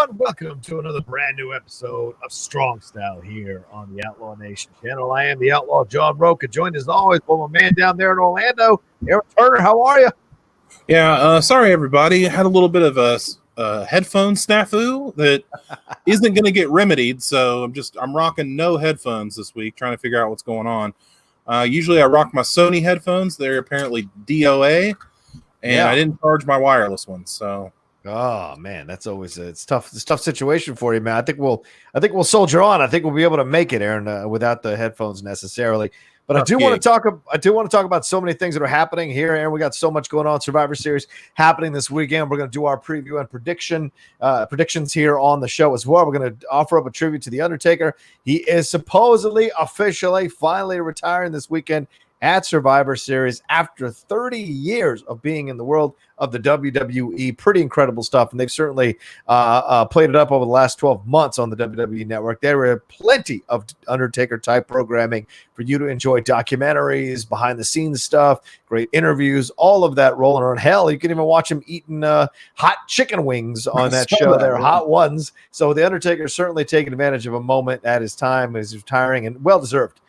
everyone. Welcome to another brand new episode of Strong Style here on the Outlaw Nation channel. I am the Outlaw John Rocha, joined as always by my man down there in Orlando, Aaron Turner. How are you? Yeah, sorry everybody. I had a little bit of a headphone snafu that isn't going to get remedied, so I'm rocking no headphones this week, trying to figure out what's going on. Usually I rock my Sony headphones. They're apparently DOA, and I didn't charge my wireless ones, so. Oh man, that's always it's a tough situation for you, man. I think we'll soldier on. I think we'll be able to make it, Aaron, without the headphones necessarily. But I do want to talk about so many things that are happening here, Aaron. We got so much going on. Survivor Series happening this weekend. We're going to do our preview and predictions here on the show as well. We're going to offer up a tribute to the Undertaker. He is supposedly officially finally retiring this weekend at Survivor Series after 30 years of being in the world of the WWE. Pretty incredible stuff, and they've certainly played it up over the last 12 months on the WWE Network. There were plenty of Undertaker-type programming for you to enjoy, documentaries, behind-the-scenes stuff, great interviews, all of that rolling around. Hell, you can even watch him eating hot chicken wings on that show there, hot ones. So the Undertaker certainly taking advantage of a moment at his time as he's retiring, and well-deserved.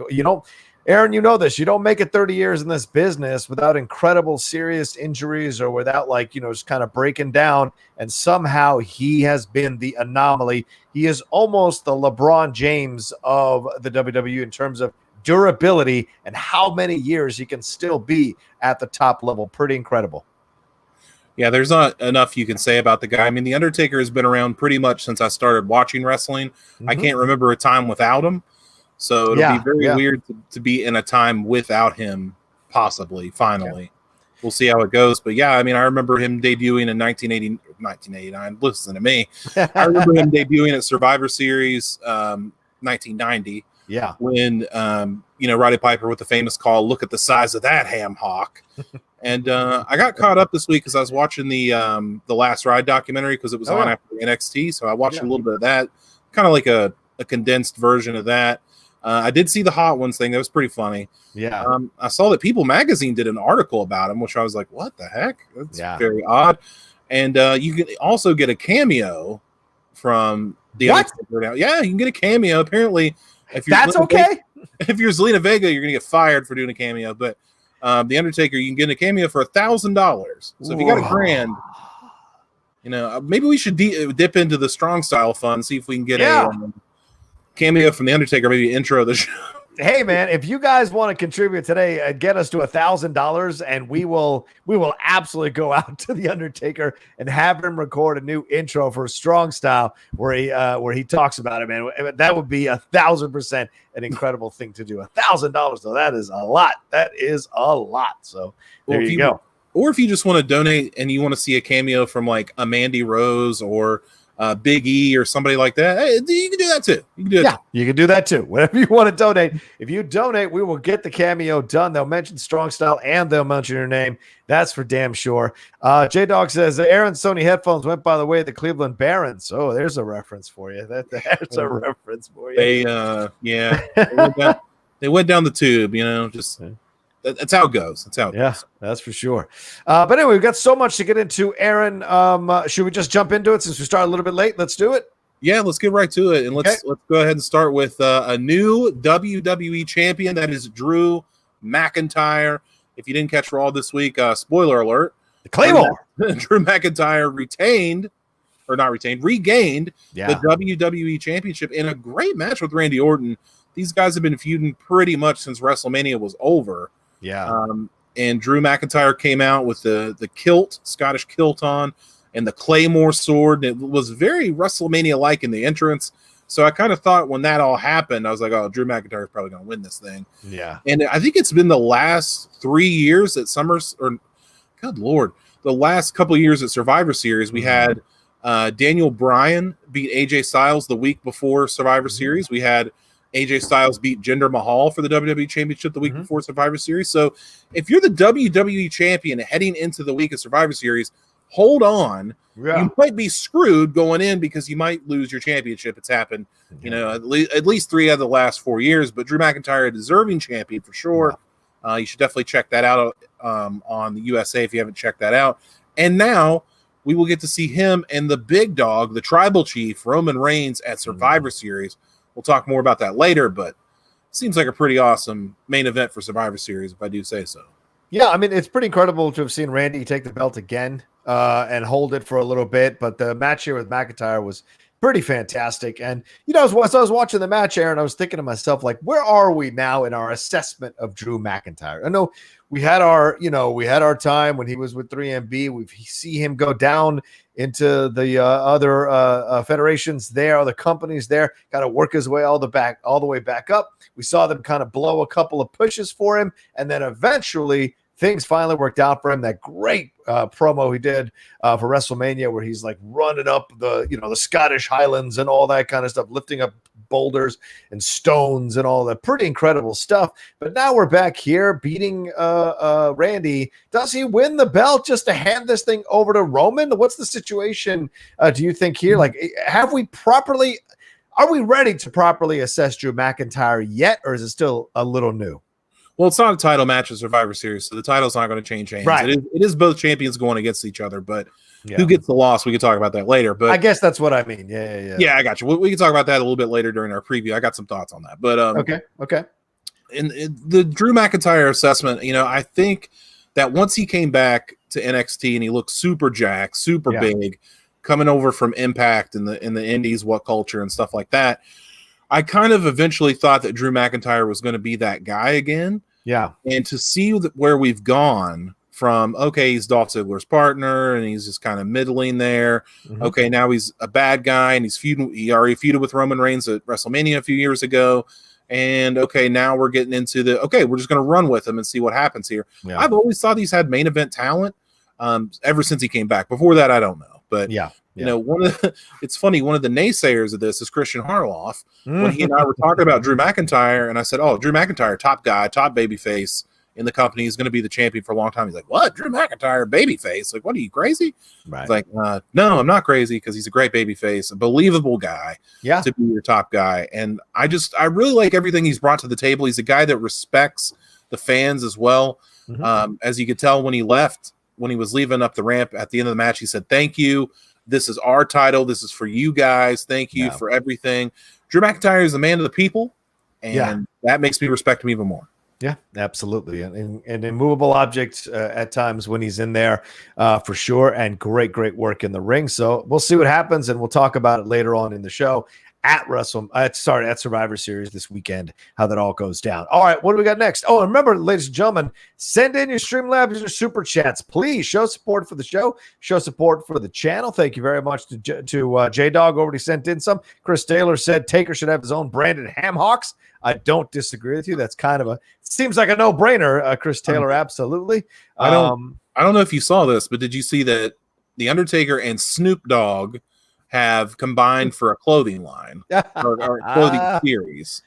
You know, Aaron, you know this. You don't make it 30 years in this business without incredible serious injuries or without, just kind of breaking down. And somehow he has been the anomaly. He is almost the LeBron James of the WWE in terms of durability and how many years he can still be at the top level. Pretty incredible. Yeah, there's not enough you can say about the guy. I mean, The Undertaker has been around pretty much since I started watching wrestling. I can't remember a time without him. So it'll be very weird to be in a time without him, possibly, finally. Yeah. We'll see how it goes. But yeah, I mean, I remember him debuting in 1989. Listen to me. I remember him debuting at Survivor Series 1990. Yeah. When, Roddy Piper with the famous call, "Look at the size of that ham hock." And I got caught up this week because I was watching the Last Ride documentary because it was on after NXT. So I watched a little bit of that, kind of like a condensed version of that. I did see the Hot Ones thing. That was pretty funny. Yeah. I saw that People Magazine did an article about him, which I was like, what the heck? That's very odd. And you can also get a cameo from the Undertaker now. Yeah, you can get a cameo. Apparently, if you're if you're Zelina Vega, you're going to get fired for doing a cameo. But the Undertaker, you can get a cameo for $1,000. So if you got $1,000, maybe we should dip into the Strong Style Fund, see if we can get a cameo from the Undertaker, maybe intro the show. Hey man, if you guys want to contribute today, get us to $1,000, and we will absolutely go out to the Undertaker and have him record a new intro for Strong Style where he talks about it, man. That would be 1,000% an incredible thing to do. $1,000 though, that is a lot. That is a lot. So there you go. Or if you just want to donate and you want to see a cameo from like a Mandy Rose or Big E or somebody like that, hey, you can do that too. You can do that too. Whatever you want to donate. If you donate, we will get the cameo done. They'll mention Strong Style and they'll mention your name. That's for damn sure. J-Dog says, Aaron's Sony headphones went by the way of the Cleveland Barons. Oh, there's a reference for you. That's a reference for you. They went down the tube, That's how it goes. That's for sure. But anyway, we've got so much to get into, Aaron. Should we just jump into it since we started a little bit late? Let's do it. Yeah, let's get right to it. And let's go ahead and start with a new WWE champion. That is Drew McinTyre. If you didn't catch Raw this week, spoiler alert. The Claymore. Drew McinTyre regained the WWE championship in a great match with Randy Orton. These guys have been feuding pretty much since WrestleMania was over. Yeah. And Drew McinTyre came out with the kilt, Scottish kilt on, and the Claymore sword. It was very WrestleMania-like in the entrance. So I kind of thought when that all happened, I was like, oh, Drew McinTyre is probably going to win this thing. Yeah. And I think it's been the last 3 years at the last couple of years at Survivor Series, we had Daniel Bryan beat AJ Styles the week before Survivor Series. We had AJ Styles beat Jinder Mahal for the WWE Championship the week before Survivor Series. So if you're the WWE Champion heading into the week of Survivor Series, hold on. Yeah. You might be screwed going in because you might lose your championship. It's happened, at least 3 out of the last 4 years. But Drew McinTyre, a deserving champion for sure. You should definitely check that out on the USA if you haven't checked that out. And now we will get to see him and the big dog, the tribal chief, Roman Reigns, at Survivor Series. We'll talk more about that later, but seems like a pretty awesome main event for Survivor Series, if I do say so. Yeah, I mean, it's pretty incredible to have seen Randy take the belt again and hold it for a little bit. But the match here with McinTyre was pretty fantastic. And, as I was watching the match, Aaron, I was thinking to myself, like, where are we now in our assessment of Drew McinTyre? I know we had our time when he was with 3MB. We see him go down into the other federations there, other companies there, kind of work his way all the way back up. We saw them kind of blow a couple of pushes for him, and then eventually things finally worked out for him. That great promo he did for WrestleMania, where he's like running up the Scottish Highlands and all that kind of stuff, lifting up boulders and stones and all that pretty incredible stuff. But now we're back here beating Randy. Does he win the belt just to hand this thing over to Roman? What's the situation? Do you think here? Like, are we ready to properly assess Drew McinTyre yet, or is it still a little new? Well, it's not a title match of Survivor Series, so the title's not going to change hands. Right. It is both champions going against each other, but who gets the loss? We can talk about that later. But I guess that's what I mean. Yeah, I got you. We can talk about that a little bit later during our preview. I got some thoughts on that. But okay. In the Drew McinTyre assessment, I think that once he came back to NXT and he looked super jacked, super big, coming over from Impact in the Indies, What Culture and stuff like that, I kind of eventually thought that Drew McinTyre was going to be that guy again. Yeah. And to see where we've gone from, okay, he's Dolph Ziggler's partner and he's just kind of middling there. Mm-hmm. Okay, now he's a bad guy and he already feuded with Roman Reigns at WrestleMania a few years ago. And okay, now we're getting into we're just going to run with him and see what happens here. Yeah. I've always thought he's had main event talent ever since he came back. Before that, I don't know. But it's funny. One of the naysayers of this is Christian Harloff. When he and I were talking about Drew McinTyre, and I said, "Oh, Drew McinTyre, top guy, top babyface in the company, is going to be the champion for a long time." He's like, "What? Really babyface? Like, what are you crazy?" Right. It's like, no, I'm not crazy because he's a great babyface, a believable guy to be your top guy. And I really like everything he's brought to the table. He's a guy that respects the fans as well. Mm-hmm. As you could tell when he left, when he was leaving up the ramp at the end of the match, he said, "Thank you. This is our title. This is for you guys. Thank you for everything." Drew McinTyre is a man of the people, and that makes me respect him even more. Yeah, absolutely. An immovable object at times when he's in there for sure. And great work in the ring. So we'll see what happens, and we'll talk about it later on in the show at Survivor Series this weekend, how that all goes down. All right, what do we got next? Oh, and remember, ladies and gentlemen, send in your Streamlabs and your Super Chats. Please show support for the show, show support for the channel. Thank you very much to J-Dog, already sent in some. Chris Taylor said Taker should have his own branded ham hocks. I don't disagree with you. That's kind of seems like a no-brainer, Chris Taylor, absolutely. I don't know if you saw this, but did you see that The Undertaker and Snoop Dogg have combined for a clothing line or clothing series?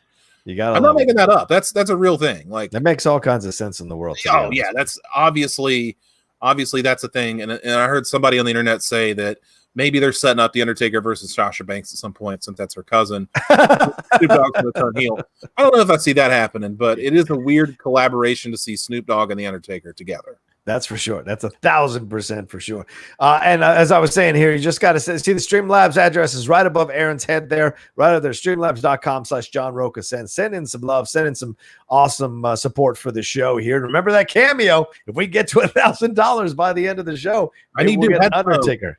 I'm not making that up. That's a real thing. Like, that makes all kinds of sense in the world. Oh yeah, that's obviously that's a thing. And I heard somebody on the internet say that maybe they're setting up the Undertaker versus Sasha Banks at some point, since that's her cousin. Snoop Dogg's going to turn heel. I don't know if I see that happening, but it is a weird collaboration to see Snoop Dogg and the Undertaker together. That's for sure. That's 1,000% for sure. And as I was saying here, you just got to see the Streamlabs address is right above Aaron's head there, right up there, streamlabs.com/John Rocha. Send in some love, send in some awesome support for the show here. And remember that cameo. If we get to $1,000 by the end of the show, I need to get Undertaker.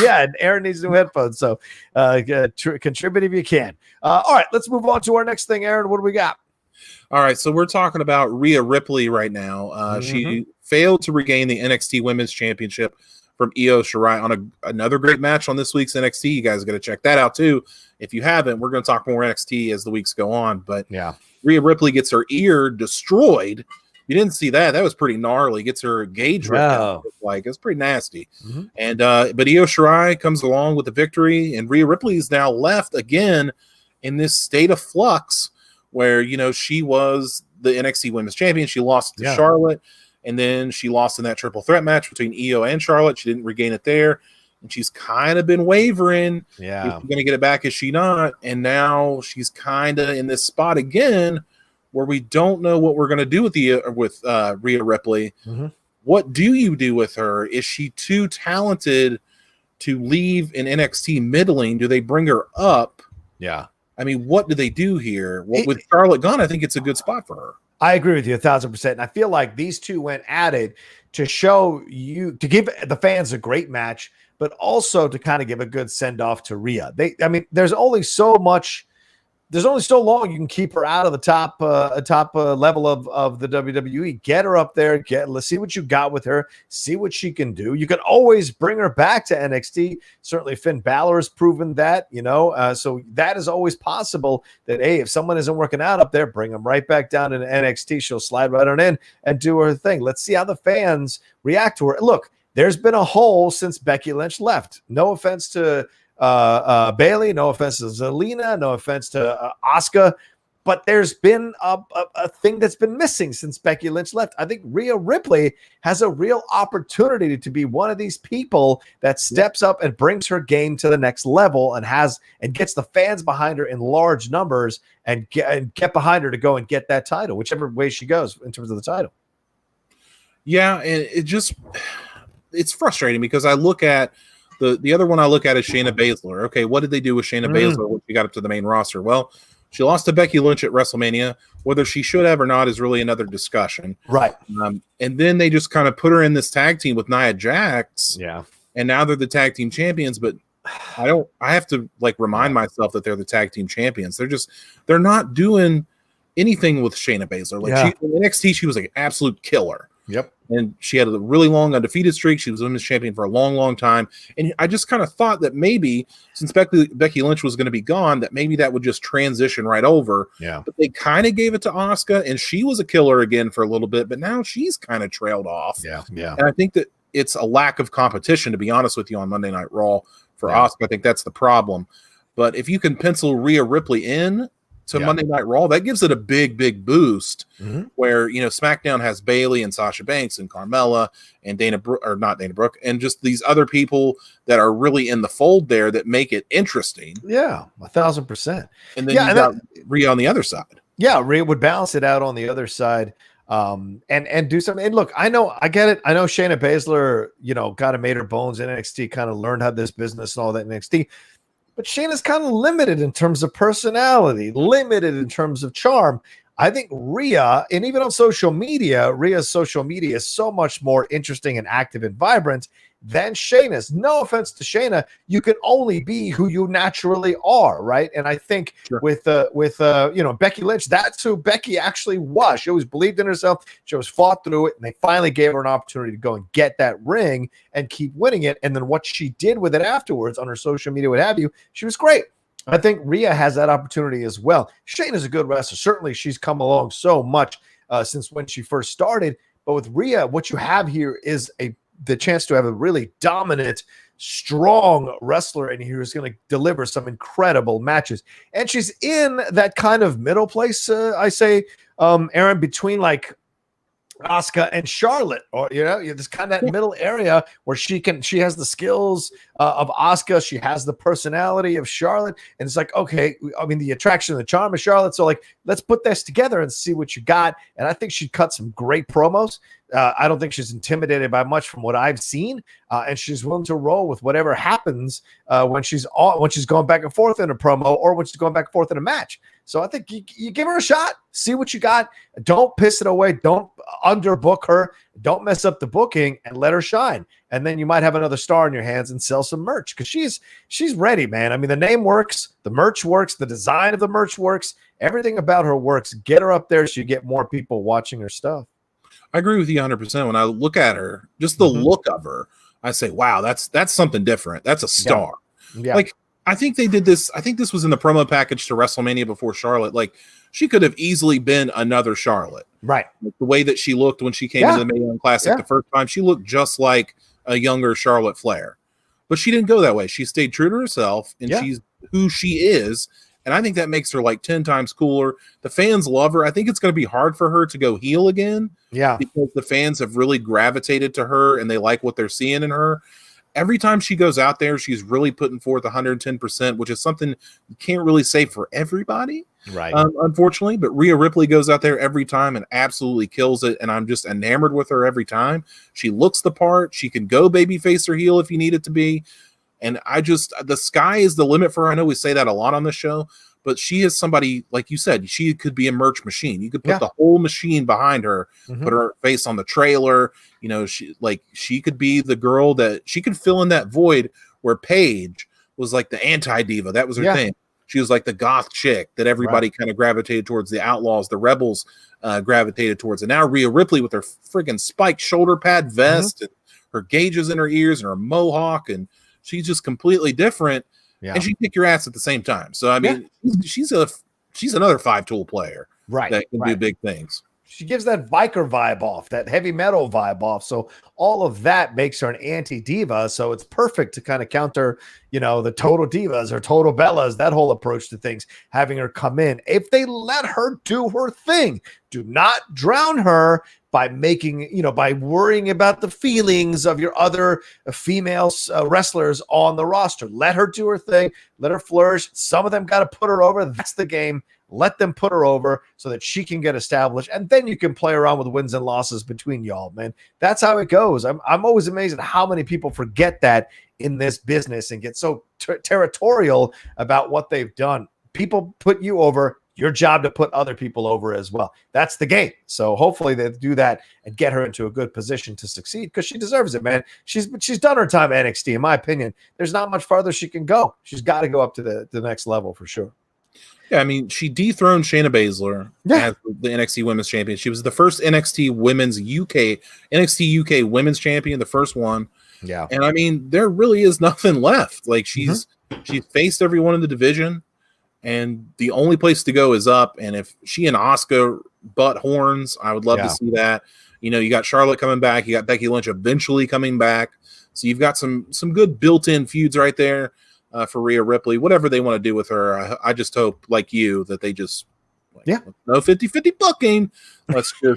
Yeah, and Aaron needs new headphones. So contribute if you can. All right, let's move on to our next thing, Aaron. What do we got? All right, so we're talking about Rhea Ripley right now. She failed to regain the NXT Women's Championship from Io Shirai on another great match on this week's NXT. You guys got to check that out too. If you haven't, we're going to talk more NXT as the weeks go on. But Rhea Ripley gets her ear destroyed. You didn't see that. That was pretty gnarly. Gets her gauge ripped out. Like, it's pretty nasty. Mm-hmm. And but Io Shirai comes along with the victory, and Rhea Ripley is now left again in this state of flux where, she was the NXT Women's Champion. She lost to Charlotte, and then she lost in that triple threat match between Io and Charlotte. She didn't regain it there, and she's kind of been wavering. Yeah. Is she going to get it back? Is she not? And now she's kind of in this spot again where we don't know what we're going to do with Rhea Ripley. Mm-hmm. What do you do with her? Is she too talented to leave in NXT middling? Do they bring her up? Yeah. I mean, what do they do here? Well, with Charlotte gone, I think it's a good spot for her. I agree with you 1,000%. And I feel like these two went at it to show you, to give the fans a great match, but also to kind of give a good send off to Rhea. There's only so long you can keep her out of the top level of the WWE. Get her up there. Let's see what you got with her. See what she can do. You can always bring her back to NXT. Certainly Finn Balor has proven that, so that is always possible that, hey, if someone isn't working out up there, bring them right back down to NXT. She'll slide right on in and do her thing. Let's see how the fans react to her. Look, there's been a hole since Becky Lynch left. No offense to Bailey, no offense to Zelina, no offense to Asuka, but there's been a thing that's been missing since Becky Lynch left. I think Rhea Ripley has a real opportunity to be one of these people that steps up and brings her game to the next level and gets the fans behind her in large numbers and get behind her to go and get that title, whichever way she goes in terms of the title. Yeah, and it's frustrating because I look at the other one I look at is Shayna Baszler. Okay, what did they do with Shayna Baszler when she got up to the main roster? Well, she lost to Becky Lynch at WrestleMania. Whether she should have or not is really another discussion. Right. And then they just kind of put her in this tag team with Nia Jax. Yeah. And now they're the tag team champions, but I have to remind myself that they're the tag team champions. They're not doing anything with Shayna Baszler. In NXT, she was like an absolute killer. Yep. And she had a really long undefeated streak. She was women's champion for a long, long time. And I just kind of thought that maybe since Becky Lynch was going to be gone, that maybe that would just transition right over. Yeah. But they kind of gave it to Asuka, and she was a killer again for a little bit, but now she's kind of trailed off. Yeah. Yeah. And I think that it's a lack of competition, to be honest with you, on Monday Night Raw for Asuka. I think that's the problem. But if you can pencil Rhea Ripley in to Monday Night Raw, that gives it a big, big boost. Where SmackDown has Bayley and Sasha Banks and Carmella and not Dana Brooke, and just these other people that are really in the fold there that make it interesting. Yeah, 1,000%. And then you got Rhea on the other side. Yeah, Rhea would balance it out on the other side. And do something. And look, I get it. I know Shayna Baszler, kind of made her bones in NXT, kind of learned how this business and all that in NXT. But Shayna's kind of limited in terms of personality, limited in terms of charm. I think Rhea, and even on social media, Rhea's social media is so much more interesting and active and vibrant than Shayna's. No offense to Shayna, you can only be who you naturally are, right? And I think with Becky Lynch, that's who Becky actually was. She always believed in herself. She always fought through it, and they finally gave her an opportunity to go and get that ring and keep winning it. And then what she did with it afterwards on her social media, what have you, she was great. I think Rhea has that opportunity as well. Shayna's a good wrestler. Certainly, she's come along so much since when she first started. But with Rhea, what you have here is the chance to have a really dominant, strong wrestler in here who's going to deliver some incredible matches. And she's in that kind of middle place, I say, Aaron, between like Asuka and Charlotte, or this kind of that middle area where she has the skills of Asuka, she has the personality of Charlotte, and it's like, okay, I mean, the attraction and the charm of Charlotte, so like, let's put this together and see what you got. And I think she cut some great promos. I don't think she's intimidated by much from what I've seen, and she's willing to roll with whatever happens when she's going back and forth in a promo or when she's going back and forth in a match. So I think you give her a shot, see what you got. Don't piss it away. Don't underbook her. Don't mess up the booking and let her shine. And then you might have another star in your hands and sell some merch because she's ready, man. I mean, the name works, the merch works, the design of the merch works, everything about her works. Get her up there so you get more people watching her stuff. I agree with you 100%. When I look at her, just the look of her, I say, wow, that's something different. That's a star. Yeah. Like, I think they did this. I think this was in the promo package to WrestleMania before Charlotte. Like, she could have easily been another Charlotte. Right. Like, the way that she looked when she came into the Mae Young Classic the first time, she looked just like a younger Charlotte Flair. But she didn't go that way. She stayed true to herself, and she's who she is. And I think that makes her like 10 times cooler. The fans love her. I think it's going to be hard for her to go heel again. Yeah. Because the fans have really gravitated to her and they like what they're seeing in her. Every time she goes out there, she's really putting forth 110%, which is something you can't really say for everybody. Right. Unfortunately, but Rhea Ripley goes out there every time and absolutely kills it. And I'm just enamored with her every time. She looks the part. She can go babyface or heel if you need it to be. And the sky is the limit for her. I know we say that a lot on the show, but she is somebody, like you said, she could be a merch machine. You could put the whole machine behind her, put her face on the trailer. You know, she could be the girl that she could fill in that void where Paige was like the anti-diva. That was her thing. She was like the goth chick that everybody kind of gravitated towards. The Outlaws, the Rebels gravitated towards. And now Rhea Ripley with her friggin' spiked shoulder pad vest and her gauges in her ears and her mohawk, and she's just completely different. Yeah. And she kick your ass at the same time. So I mean, she's another 5-tool player, that can do big things. She gives that biker vibe off, that heavy metal vibe off. So all of that makes her an anti-diva. So it's perfect to kind of counter, the total divas or total Bellas, that whole approach to things, having her come in. If they let her do her thing, do not drown her by by worrying about the feelings of your other female wrestlers on the roster. Let her do her thing. Let her flourish. Some of them got to put her over. That's the game. Let them put her over so that she can get established, and then you can play around with wins and losses between y'all, man. That's how it goes. I'm always amazed at how many people forget that in this business and get so territorial about what they've done. People put you over. Your job to put other people over as well. That's the game. So hopefully they do that and get her into a good position to succeed, because she deserves it, man. She's done her time at NXT, in my opinion. There's not much farther she can go. She's got to go up to the next level for sure. Yeah, I mean, she dethroned Shayna Baszler as the NXT Women's Champion. She was the first NXT UK Women's Champion, the first one. Yeah. And I mean, there really is nothing left. Like she's faced everyone in the division, and the only place to go is up. And if she and Asuka butt horns, I would love to see that. You got Charlotte coming back. You got Becky Lynch eventually coming back. So you've got some good built-in feuds right there. For Rhea Ripley, whatever they want to do with her, I just hope, like you, that they just no 50-50 booking. Let's do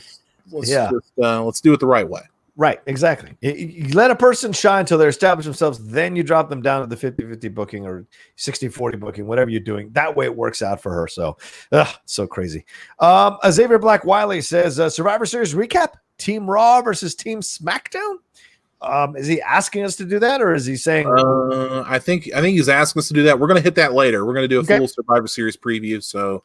it the right way. Right, exactly. You let a person shine until they establish themselves, then you drop them down to the 50-50 booking or 60-40 booking, whatever you're doing. That way it works out for her. So, so crazy. Xavier Black Wiley says, Survivor Series recap, Team Raw versus Team SmackDown. Is he asking us to do that, or is he saying? I think he's asking us to do that. We're going to hit that later. We're going to do a full Survivor Series preview. So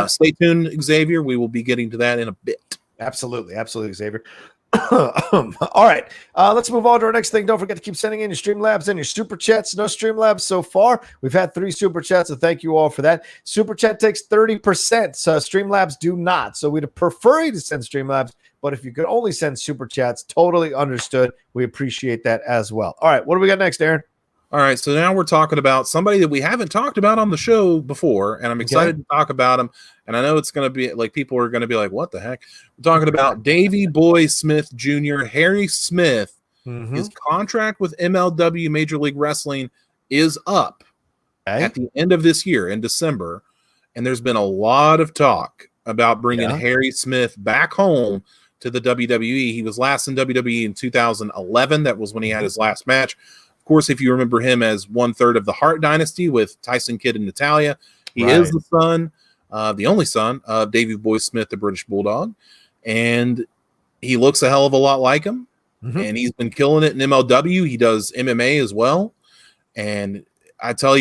stay tuned, Xavier. We will be getting to that in a bit. Absolutely, Xavier. All right, let's move on to our next thing. Don't forget to keep sending in your Streamlabs and your Super Chats. No Streamlabs so far. We've had 3 Super Chats, so thank you all for that. Super Chat takes 30%, so Streamlabs do not. So we'd prefer you to send Streamlabs, but if you could only send Super Chats, totally understood. We appreciate that as well. All right, what do we got next, Aaron? All right, so now we're talking about somebody that we haven't talked about on the show before, and I'm excited to talk about him. And I know it's going to be like, people are going to be like, what the heck? We're talking about Davey Boy Smith Jr., Harry Smith. His contract with MLW Major League Wrestling is up at the end of this year in December. And there's been a lot of talk about bringing Harry Smith back home to the WWE. He was last in WWE in 2011. That was when he had his last match. Of course, if you remember him as 1/3 of the Hart Dynasty with Tyson Kidd and Natalya, he is the son, the only son of Davey Boy Smith, the British Bulldog, and he looks a hell of a lot like him. And he's been killing it in MLW. He does MMA as well, and when I tell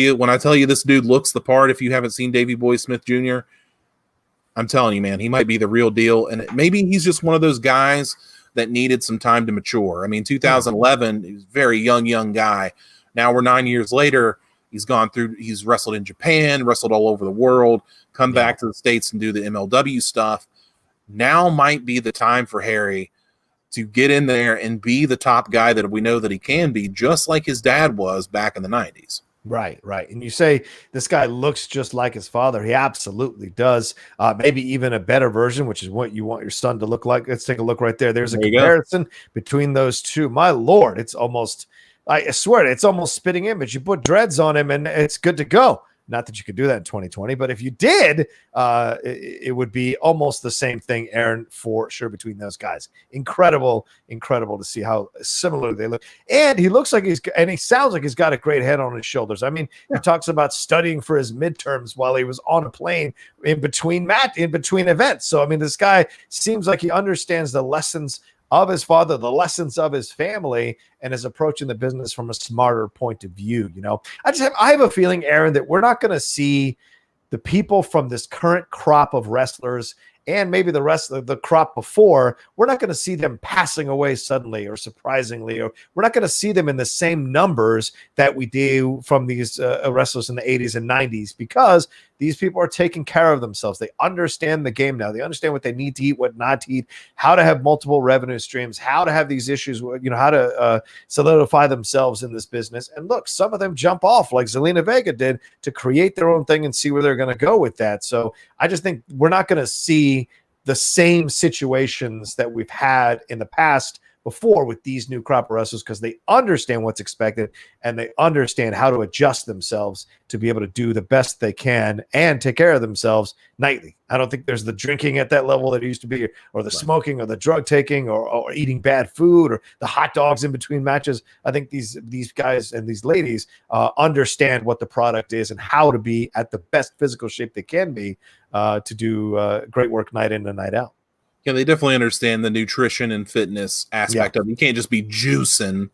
you this dude looks the part, if you haven't seen Davey Boy Smith Jr., I'm telling you, man, he might be the real deal, and maybe he's just one of those guys that needed some time to mature. I mean, 2011, he was a very young guy. Now we're 9 years later. He's wrestled in Japan, wrestled all over the world, come back to the States and do the MLW stuff. Now might be the time for Harry to get in there and be the top guy that we know that he can be, just like his dad was back in the 90s. Right. And you say this guy looks just like his father. He absolutely does. Maybe even a better version, which is what you want your son to look like. Let's take a look right there. There's a comparison between those two. My Lord, it's almost, I swear, it's almost spitting image. You put dreads on him and it's good to go. Not that you could do that in 2020, but if you did, it would be almost the same thing, Aaron, for sure, between those guys. Incredible to see how similar they look. And he looks like he sounds like he's got a great head on his shoulders. I mean, he talks about studying for his midterms while he was on a plane in between events. So, I mean, this guy seems like he understands the lessons of his father, the lessons of his family, and is approaching the business from a smarter point of view. I have a feeling, Aaron, that we're not going to see the people from this current crop of wrestlers and maybe the rest of the crop before, we're not going to see them passing away suddenly or surprisingly, or we're not going to see them in the same numbers that we do from these wrestlers in the 80s and 90s, because these people are taking care of themselves. They understand the game now. They understand what they need to eat, what not to eat, how to have multiple revenue streams, how to have these issues, how to solidify themselves in this business. And look, some of them jump off like Zelina Vega did to create their own thing and see where they're going to go with that. So I just think we're not going to see the same situations that we've had in the past before with these new crop of wrestlers, because they understand what's expected and they understand how to adjust themselves to be able to do the best they can and take care of themselves nightly. I don't think there's the drinking at that level that it used to be, or the smoking, or the drug taking, or eating bad food, or the hot dogs in between matches. I think these guys and these ladies understand what the product is and how to be at the best physical shape they can be to do great work night in and night out. Yeah, they definitely understand the nutrition and fitness aspect of it. You can't just be juicing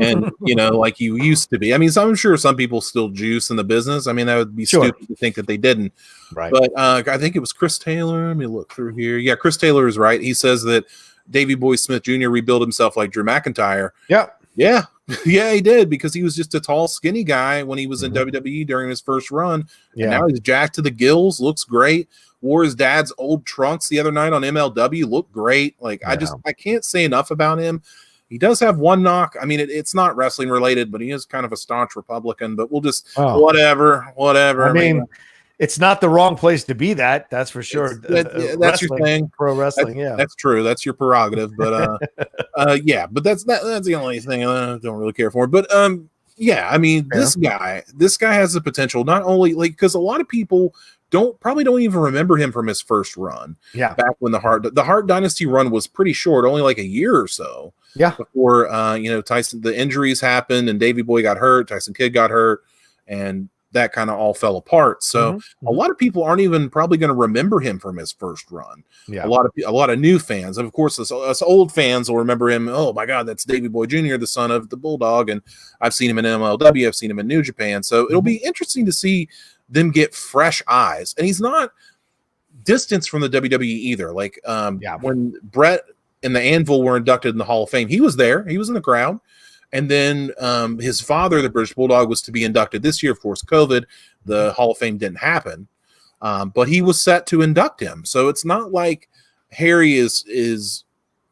and, like you used to be. I mean, I'm sure some people still juice in the business. I mean, that would be stupid to think that they didn't. Right. But I think it was Chris Taylor. Let me look through here. Yeah, Chris Taylor is right. He says that Davey Boy Smith Jr. rebuilt himself like Drew McinTyre. Yeah. Yeah. Yeah, he did, because he was just a tall, skinny guy when he was in WWE during his first run. Yeah. And now he's jacked to the gills, looks great. Wore his dad's old trunks the other night on MLW, looked great. Like, I can't say enough about him. He does have one knock. I mean, it's not wrestling related, but he is kind of a staunch Republican, but we'll just whatever. I mean, it's not the wrong place to be that's for sure. That's your thing. Pro wrestling. That's true. That's your prerogative. But but that's the only thing I don't really care for. But I mean, this guy has the potential, not only because a lot of people probably don't even remember him from his first run. Yeah. Back when the Hart Dynasty run was pretty short, only like a year or so. Yeah. Before Tyson, the injuries happened and Davey Boy got hurt, Tyson Kidd got hurt, and that kind of all fell apart. So a lot of people aren't even probably going to remember him from his first run. Yeah. A lot of new fans, of course, us old fans will remember him. Oh my God, that's Davey Boy Jr., the son of the Bulldog, and I've seen him in MLW, I've seen him in New Japan. So it'll be interesting to see them get fresh eyes. And he's not distanced from the WWE either. Like when Brett and the Anvil were inducted in the Hall of Fame, he was there. He was in the crowd. And then his father, the British Bulldog, was to be inducted this year. Of course, COVID, the Hall of Fame didn't happen. But he was set to induct him. So it's not like Harry is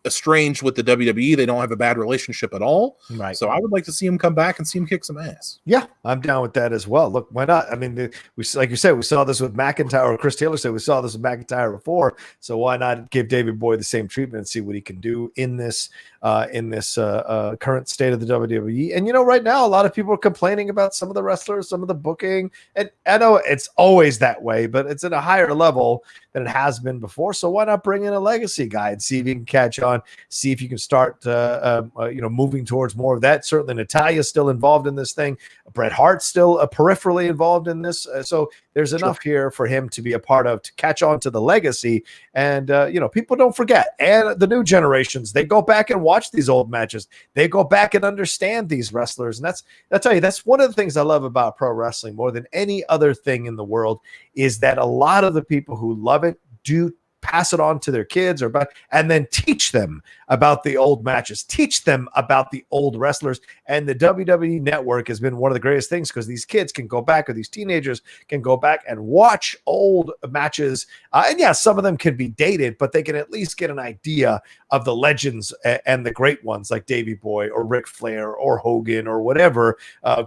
estranged with the WWE. They don't have a bad relationship at all. Right. So I would like to see him come back and see him kick some ass. Yeah, I'm down with that as well. Look, why not? I mean, like you said, we saw this with McinTyre, or Chris Taylor said we saw this with McinTyre before. So why not give David Boy the same treatment and see what he can do in this current state of the WWE? And right now a lot of people are complaining about some of the wrestlers, some of the booking, and I know it's always that way, but it's at a higher level than it has been before. So why not bring in a legacy guy and see if you can catch on, see if you can start moving towards more of that. Certainly Natalia's still involved in this thing. Bret Hart's still peripherally involved in this. So there's enough here for him to be a part of, to catch on to the legacy. And, people don't forget. And the new generations, they go back and watch these old matches. They go back and understand these wrestlers. And that's one of the things I love about pro wrestling more than any other thing in the world, is that a lot of the people who love it do pass it on to their kids and then teach them about the old matches, teach them about the old wrestlers. And the WWE Network has been one of the greatest things, because these kids can go back, or these teenagers can go back and watch old matches. And some of them can be dated, but they can at least get an idea of the legends and the great ones like Davey Boy or Ric Flair or Hogan or whatever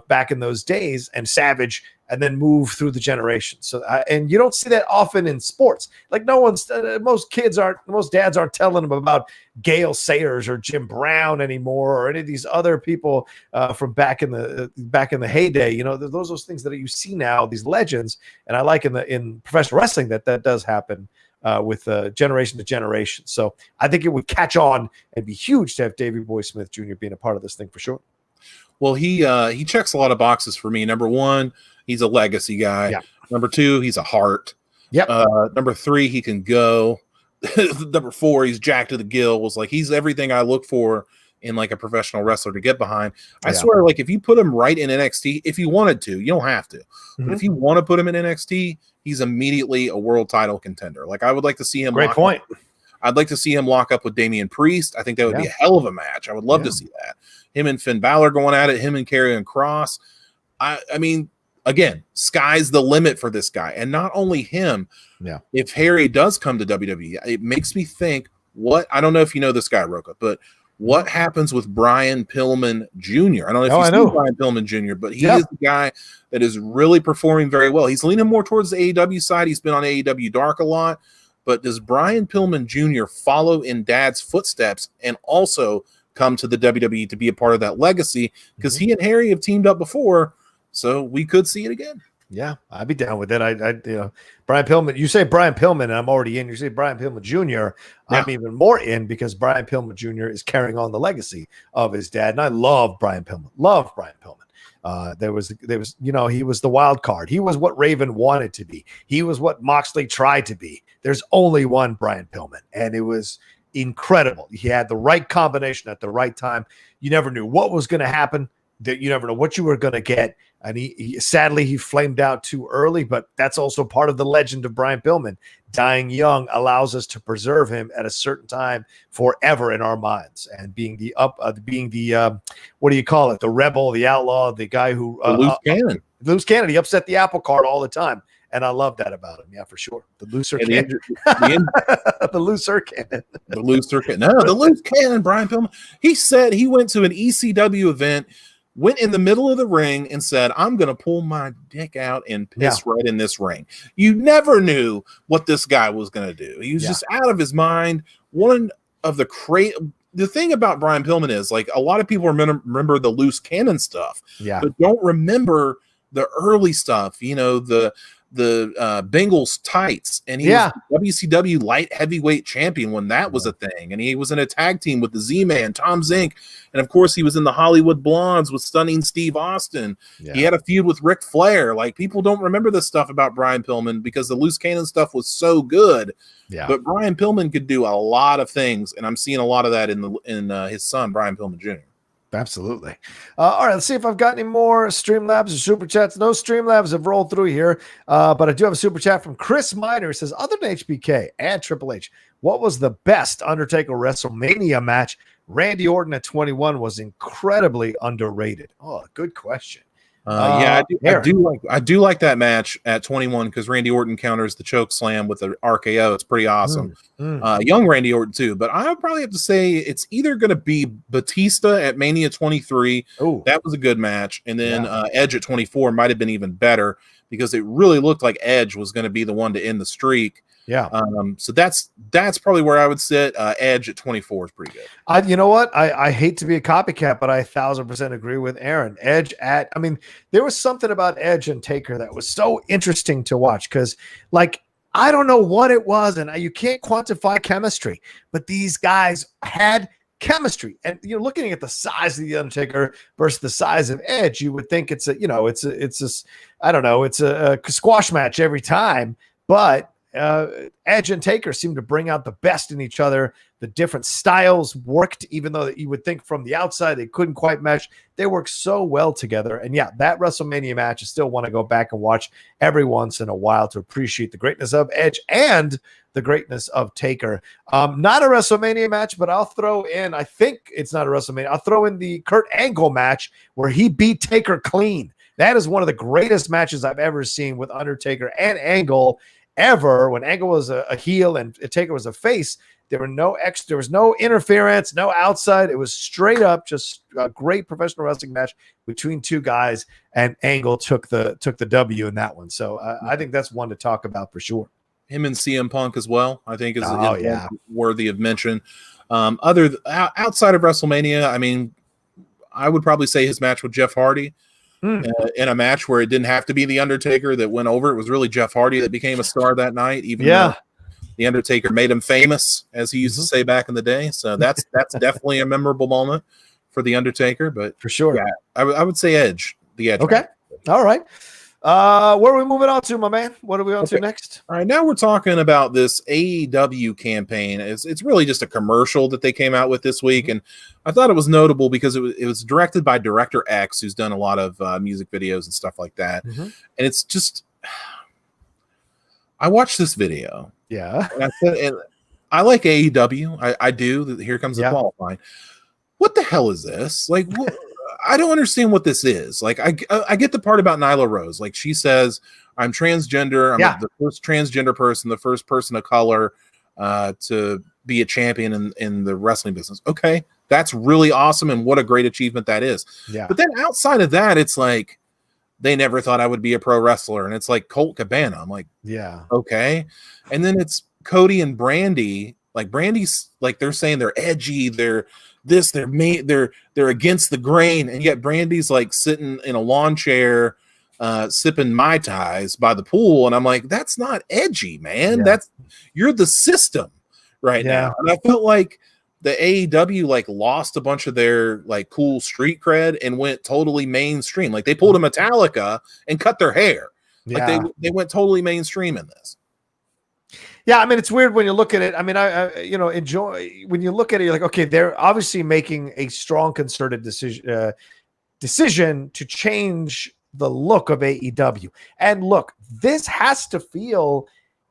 back in those days, and Savage, and then move through the generations. So, and you don't see that often in sports. Like most dads aren't telling them about Gale Sayers or Jim Brown anymore, or any of these other people from back in the heyday. Those things that you see now, these legends. And I like in professional wrestling that does happen with generation to generation. So I think it would catch on and be huge to have Davey Boy Smith Jr. being a part of this thing for sure. Well, he checks a lot of boxes for me. Number one, he's a legacy guy. Yeah. Number two, he's a heart. Yep. Number three, he can go. number 4, he's jacked to the gills. Like, he's everything I look for in like a professional wrestler to get behind. I swear, like, if you put him right in NXT, if you wanted to, you don't have to, but if you want to put him in NXT, he's immediately a world title contender. Like, I would like to see him. Great point. I'd like to see him lock up with Damian Priest. I think that would be a hell of a match. I would love to see that. Him and Finn Balor going at it, him and Karrion Kross. I mean, again, sky's the limit for this guy. And not only him, if Harry does come to WWE, it makes me think, I don't know if you know this guy, Rocha, but what happens with Brian Pillman Jr.? I don't know if you know Brian Pillman Jr., but he is the guy that is really performing very well. He's leaning more towards the AEW side. He's been on AEW Dark a lot. But does Brian Pillman Jr. follow in Dad's footsteps and also come to the WWE to be a part of that legacy? Because he and Harry have teamed up before, so we could see it again. Yeah, I'd be down with it. Brian Pillman. You say Brian Pillman, and I'm already in. You say Brian Pillman Jr. I'm even more in because Brian Pillman Jr. is carrying on the legacy of his dad, and I love Brian Pillman. Love Brian Pillman. There was, he was the wild card. He was what Raven wanted to be. He was what Moxley tried to be. There's only one Brian Pillman, and it was incredible. He had the right combination at the right time. You never knew what was going to happen. That you never know what you were going to get. And he sadly, he flamed out too early, but that's also part of the legend of Brian Pillman. Dying young allows us to preserve him at a certain time forever in our minds. And being the what do you call it? The rebel, the outlaw, the guy who loose cannon. Loose cannon. He upset the apple cart all the time. And I love that about him. Yeah, for sure. The looser cannon. The looser cannon. The looser cannon. No, the loose cannon, Brian Pillman. He said he went to an ECW event, went in the middle of the ring and said, I'm going to pull my dick out and piss right in this ring. You never knew what this guy was going to do. He was just out of his mind. One of the thing about Brian Pillman is, like, a lot of people remember the loose cannon stuff, but don't remember the early stuff, the Bengals tights, and he was WCW light heavyweight champion when that was a thing, and he was in a tag team with the Z-Man, Tom Zink, and of course he was in the Hollywood Blondes with Stunning Steve Austin. He had a feud with Ric Flair. Like, people don't remember this stuff about Brian Pillman because the loose cannon stuff was so good. But Brian Pillman could do a lot of things, and I'm seeing a lot of that in his son, Brian Pillman Jr. Absolutely. All right, let's see if I've got any more Streamlabs or Super Chats. No Streamlabs have rolled through here, but I do have a Super Chat from Chris Miner. It says, other than HBK and Triple H, what was the best Undertaker WrestleMania match? Randy Orton at 21 was incredibly underrated. Oh, good question. I do like that match at 21 because Randy Orton counters the choke slam with the RKO. It's pretty awesome. Young Randy Orton too, but I would probably have to say it's either going to be Batista at Mania 23. That was a good match, and then Edge at 24 might have been even better because it really looked like Edge was going to be the one to end the streak. So that's probably where I would sit. Edge at 24 is pretty good. You know what? I hate to be a copycat, but I 1,000% agree with Aaron. There was something about Edge and Taker that was so interesting to watch because, like, I don't know what it was, and you can't quantify chemistry, but these guys had chemistry. And you're looking at the size of the Undertaker versus the size of Edge, you would think it's a squash match every time, but Edge and Taker seem to bring out the best in each other. The different styles worked, even though you would think from the outside they couldn't quite mesh. They work so well together. And that WrestleMania match, I still want to go back and watch every once in a while to appreciate the greatness of Edge and the greatness of Taker. Not a WrestleMania match, but I'll throw in, I think it's not a WrestleMania, I'll throw in the Kurt Angle match where he beat Taker clean. That is one of the greatest matches I've ever seen with Undertaker and Angle ever. When Angle was a heel and Taker was a face, there was no interference, no outside. It was straight up just a great professional wrestling match between two guys, and Angle took the W in that one. So I think that's one to talk about for sure. Him and CM Punk as well, I think is worthy of mention. Outside of WrestleMania, I would probably say his match with Jeff Hardy. In a match where it didn't have to be The Undertaker that went over. It was really Jeff Hardy that became a star that night, even though The Undertaker made him famous, as he used to say back in the day. So that's definitely a memorable moment for The Undertaker. But for sure, I would say Edge. The Edge. Okay. Match. All right. Where are we moving on to, my man? What are we on to next? All right, now we're talking about this AEW campaign. It's really just a commercial that they came out with this week, and I thought it was notable because it was directed by Director X, who's done a lot of music videos and stuff like that. And it's just, I watched this video. Yeah. And I said, and I like AEW. I do. Here comes the qualifying. What the hell is this? Like, I don't understand what this is. Like, I get the part about Nyla Rose. Like, she says, I'm transgender. I'm the first transgender person, the first person of color to be a champion in the wrestling business. Okay, that's really awesome, and what a great achievement that is. Yeah. But then outside of that, it's like, they never thought I would be a pro wrestler. And it's like Colt Cabana. I'm like, yeah, okay. And then it's Cody and Brandy. Like, Brandy's like, they're saying they're edgy, they're this, they're against the grain, and yet Brandy's like sitting in a lawn chair sipping Mai Tais by the pool, and I'm like, that's not edgy, man. You're the system right now. And I felt like the AEW like lost a bunch of their like cool street cred and went totally mainstream. Like, they pulled a Metallica and cut their hair. Like, they went totally mainstream in this. Yeah, I mean, it's weird when you look at it. I mean, I enjoy when you look at it. You're like, okay, they're obviously making a strong concerted decision to change the look of AEW. And look, this has to feel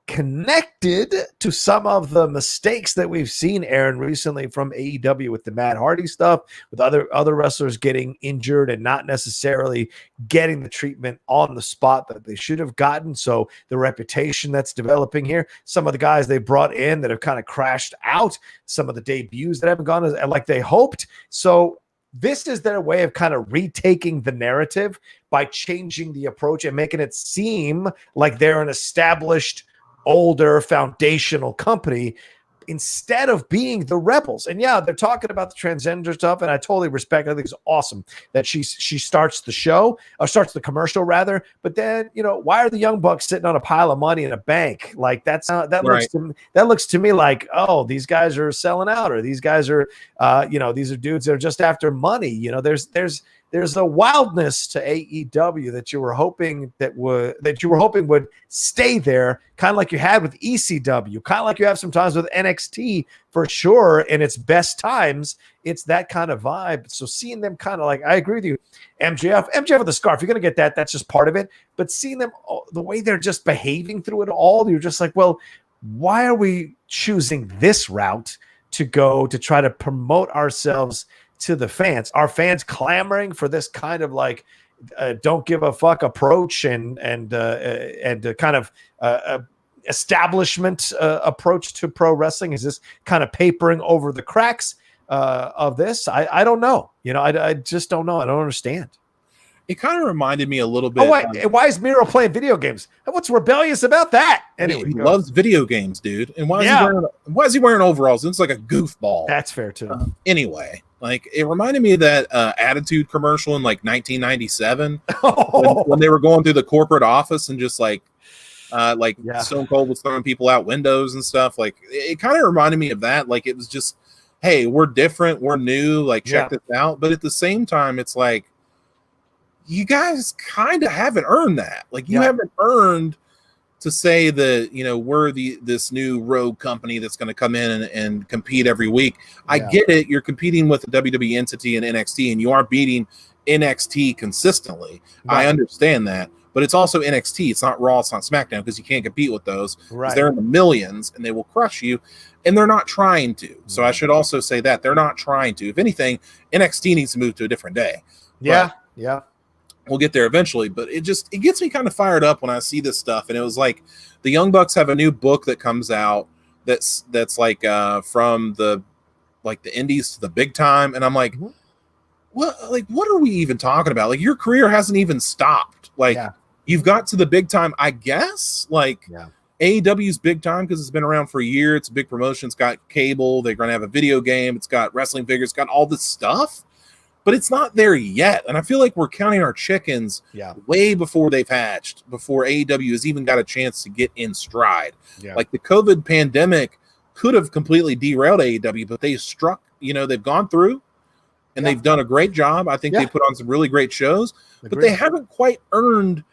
connected to some of the mistakes that we've seen, Aaron, recently from AEW with the Matt Hardy stuff, with other wrestlers getting injured and not necessarily getting the treatment on the spot that they should have gotten. So the reputation that's developing here, some of the guys they brought in that have kind of crashed out, some of the debuts that haven't gone like they hoped. So this is their way of kind of retaking the narrative by changing the approach and making it seem like they're an established, older foundational company instead of being the rebels. And yeah, they're talking about the transgender stuff, and I totally respect. I think it's awesome that she starts the show, or starts the commercial rather. But then, why are the Young Bucks sitting on a pile of money in a bank? Like, that looks to me like, oh, these guys are selling out, or these guys are these are dudes that are just after money. There's a wildness to AEW that you were hoping would stay there, kind of like you had with ECW, kind of like you have sometimes with NXT for sure. In its best times, it's that kind of vibe. So seeing them kind of like, I agree with you, MJF with the scarf, you're gonna get that. That's just part of it. But seeing them, the way they're just behaving through it all, you're just like, well, why are we choosing this route to go to try to promote ourselves to the fans? Are fans clamoring for this kind of like don't give a fuck approach and kind of establishment approach to pro wrestling? Is this kind of papering over the cracks of this? I don't know. I just don't know. I don't understand. It kind of reminded me a little bit. Oh, wait, why is Miro playing video games? What's rebellious about that? Anyway, he loves video games, dude. And why is he wearing overalls? It's like a goofball. That's fair too. Anyway, like, it reminded me of that Attitude commercial in like 1997 when they were going through the corporate office and just Stone Cold was throwing people out windows and stuff. Like, it kind of reminded me of that. Like, it was just, hey, we're different, we're new, like, check this out. But at the same time, it's like, you guys kind of haven't earned that. Like, you haven't earned to say that, we're this new rogue company that's going to come in and compete every week. I get it. You're competing with a WWE entity in NXT, and you are beating NXT consistently. Right. I understand that. But it's also NXT. It's not Raw. It's not SmackDown, because you can't compete with those. Right. They're in the millions, and they will crush you. And they're not trying to. So I should also say that. They're not trying to. If anything, NXT needs to move to a different day. Yeah, we'll get there eventually, but it gets me kind of fired up when I see this stuff. And it was like, the Young Bucks have a new book that comes out that's like from the indies to the big time, and I'm like, what are we even talking about? Like, your career hasn't even stopped. Like, you've got to the big time, I guess. Like, AEW's big time because it's been around for a year. It's a big promotion. It's got cable. They're going to have a video game. It's got wrestling figures. It's got all this stuff. But it's not there yet. And I feel like we're counting our chickens way before they've hatched, before AEW has even got a chance to get in stride. Yeah. Like, the COVID pandemic could have completely derailed AEW, but they struck, they've gone through and they've done a great job. I think they put on some really great shows, but they haven't quite earned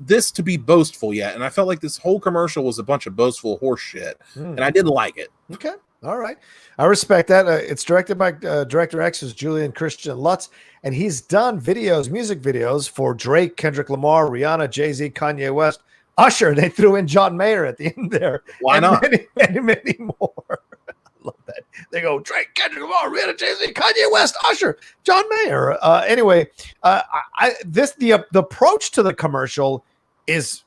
this to be boastful yet, and I felt like this whole commercial was a bunch of boastful horse shit, and I didn't like it. Okay, all right, I respect that. It's directed by Director X's Julian Christian Lutz, and he's done music videos for Drake, Kendrick Lamar, Rihanna, Jay-Z, Kanye West, Usher. They threw in John Mayer at the end there. Why and not? Many more. I love that. They go Drake, Kendrick Lamar, Rihanna, Jay-Z, Kanye West, Usher, John Mayer. Anyway, the approach to the commercial is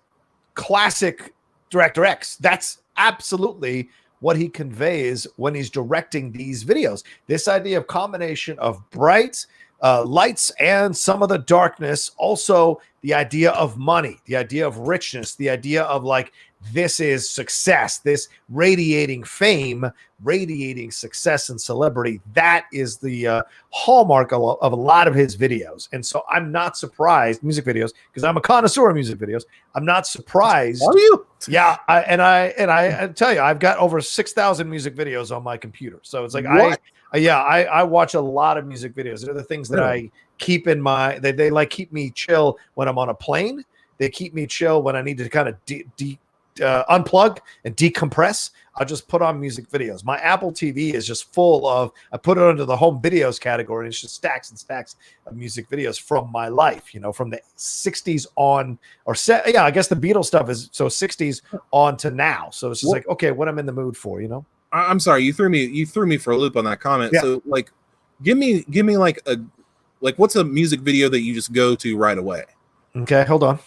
classic Director X. That's absolutely what he conveys when he's directing these videos. This idea of combination of bright lights and some of the darkness. Also, the idea of money, the idea of richness, the idea of like, this is success, this radiating fame, radiating success and celebrity. That is the hallmark of a lot of his videos. And so I'm not surprised, music videos, because I'm a connoisseur of music videos. I'm not surprised. Are you? Yeah. I tell you, I've got over 6,000 music videos on my computer. So it's like, I watch a lot of music videos. They're the things that I keep in my, they like keep me chill when I'm on a plane. They keep me chill when I need to kind of unplug and decompress. I'll just put on music videos. My Apple TV is just full of, I put it under the home videos category, and it's just stacks and stacks of music videos from my life, from the 60s on, I guess the Beatles stuff is so 60s on to now. So it's just like, okay, what I'm in the mood for, I'm sorry, you threw me for a loop on that comment. Yeah. So like, give me like what's a music video that you just go to right away? Okay, hold on.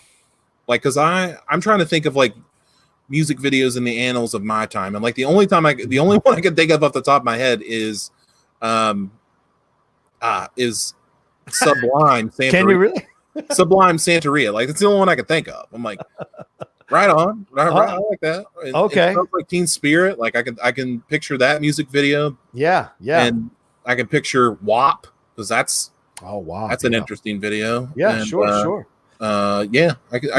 Like, cause I'm trying to think of like music videos in the annals of my time, and like the only one I can think of off the top of my head is Sublime Santeria. Can you really? Sublime Santeria. Like, that's the only one I can think of. I'm like, right on. Right, I like that. And, okay. And like Teen Spirit, like I can picture that music video. Yeah. And I can picture WAP, because that's an yeah. interesting video. Yeah, and, sure. I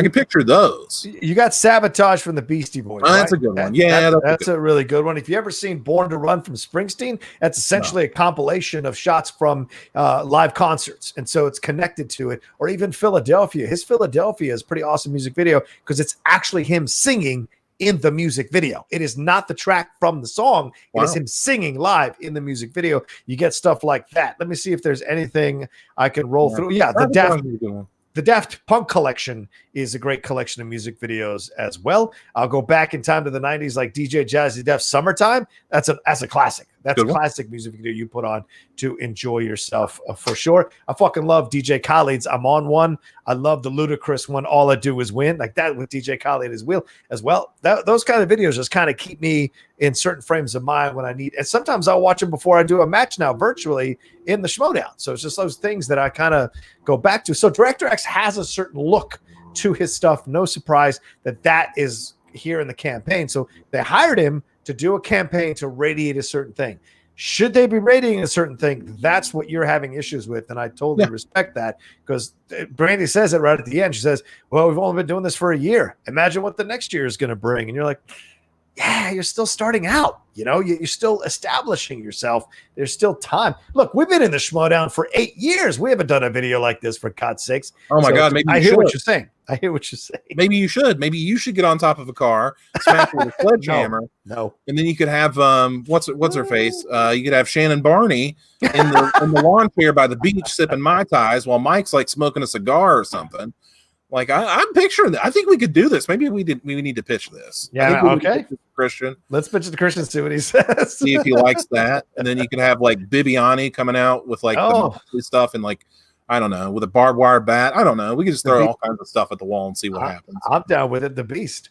can picture those. You got Sabotage from the Beastie Boys. Right? That's a good one. Yeah, that's a really good one. If you ever seen Born to Run from Springsteen, that's essentially a compilation of shots from live concerts, and so it's connected to it. Or even Philadelphia. His Philadelphia is a pretty awesome music video because it's actually him singing in the music video. It is not the track from the song. It is him singing live in the music video. You get stuff like that. Let me see if there's anything I can roll through. Yeah, the Daft Punk collection is a great collection of music videos as well. I'll go back in time to the 90s, like DJ Jazzy Def Summertime. That's a classic. That's a classic music video you put on to enjoy yourself for sure. I fucking love DJ Khaled's I'm On One. I love the Ludacris one, All I Do Is Win. Like that with DJ Khaled as well. Those kind of videos just kind of keep me in certain frames of mind when I need. And sometimes I'll watch them before I do a match now virtually in the Schmodown. So it's just those things that I kind of go back to. So Director X has a certain look to his stuff. No surprise that is here in the campaign. So they hired him to do a campaign to radiate a certain thing. Should they be radiating a certain thing? That's what you're having issues with. And I totally respect that, because Brandy says it right at the end. She says, well, we've only been doing this for a year. Imagine what the next year is going to bring. And you're like, yeah, you're still starting out. You're still establishing yourself. There's still time. Look, we've been in the Schmodown for 8 years. We haven't done a video like this, for God's sakes. Oh my God. Maybe I hear what you're saying. Maybe you should. Maybe you should get on top of a car, smash it with a sledgehammer. No. And then you could have what's her face? You could have Shannon Barney in the lawn chair by the beach sipping Mai Tais while Mike's like smoking a cigar or something. Like I'm picturing that. I think we could do this. Maybe we need to pitch this. Yeah. Okay. Christian. Let's pitch it to Christian, see what he says. See if he likes that. And then you could have like Bibiani coming out with like the stuff and like, I don't know, with a barbed wire bat. I don't know. We could just throw all kinds of stuff at the wall and see what happens. I'm down with it. The Beast.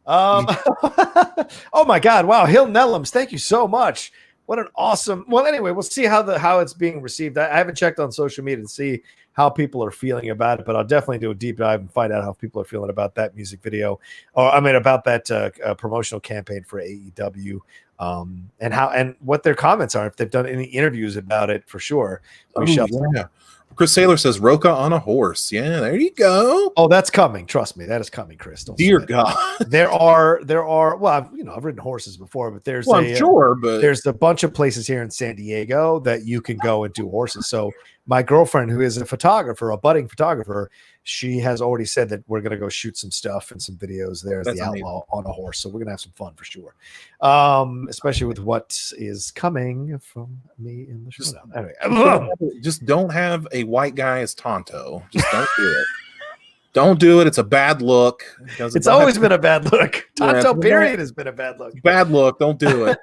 Oh my God. Wow. Hill Nellums. Thank you so much. What an awesome. Well, anyway, we'll see how it's being received. I haven't checked on social media to see how people are feeling about it, but I'll definitely do a deep dive and find out how people are feeling about that music video, about that promotional campaign for AEW, and what their comments are, if they've done any interviews about it, for sure. Chris Saylor says Rocha on a horse. Yeah, there you go. Oh, that's coming. Trust me, that is coming, Chris. Dear God, there are. Well, I've ridden horses before, but there's I'm sure, but there's a bunch of places here in San Diego that you can go and do horses. So my girlfriend, who is a photographer, a budding photographer, she has already said that we're going to go shoot some stuff and some videos there as the Outlaw on a horse. So we're going to have some fun for sure. Especially with what is coming from me in the show. Anyway, just don't have a white guy as Tonto. Just don't do it. Don't do it. It's a bad look. It's always been a bad look. Tonto period has been a bad look. Bad look. Don't do it.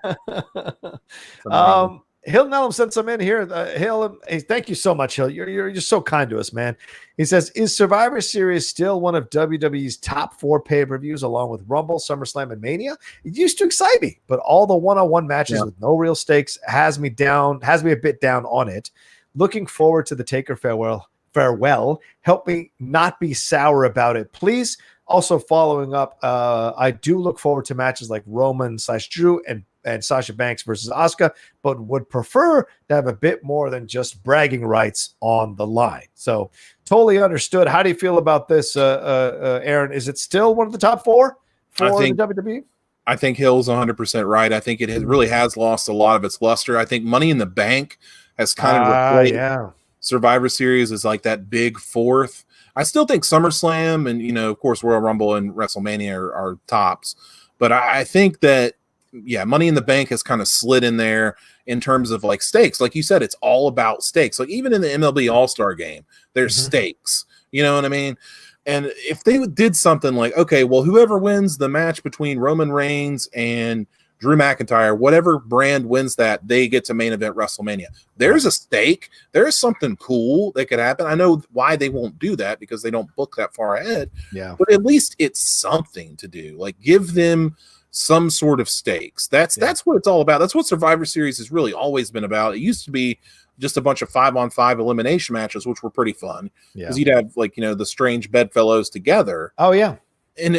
Hill Nellum sent some in here. Hill, hey, thank you so much, Hill. You're just so kind to us, man. He says, is Survivor Series still one of WWE's top 4 pay-per-views along with Rumble, SummerSlam, and Mania? It used to excite me, but all the one-on-one matches with no real stakes has me a bit down on it. Looking forward to the Taker farewell. Help me not be sour about it, please. Also, following up, I do look forward to matches like Roman/Drew and Sasha Banks versus Asuka, but would prefer to have a bit more than just bragging rights on the line. So totally understood. How do you feel about this, Aaron? Is it still one of the top 4 for the WWE? I think Hill's 100% right. I think it really has lost a lot of its luster. I think Money in the Bank has kind of replaced Survivor Series is like that big 4th. I still think SummerSlam and, of course, Royal Rumble and WrestleMania are tops. But I think that, Money in the Bank has kind of slid in there in terms of like stakes. Like you said, it's all about stakes. Like even in the MLB All-Star game, there's stakes. You know what I mean? And if they did something like, okay, well, whoever wins the match between Roman Reigns and Drew McinTyre, whatever brand wins that, they get to main event WrestleMania. There's a stake. There's something cool that could happen. I know why they won't do that because they don't book that far ahead. Yeah. But at least it's something to do. Like give them some sort of stakes. That's what it's all about. That's what Survivor Series has really always been about. It used to be just a bunch of 5-on-5 elimination matches, which were pretty fun because you'd have the strange bedfellows together. Oh yeah. And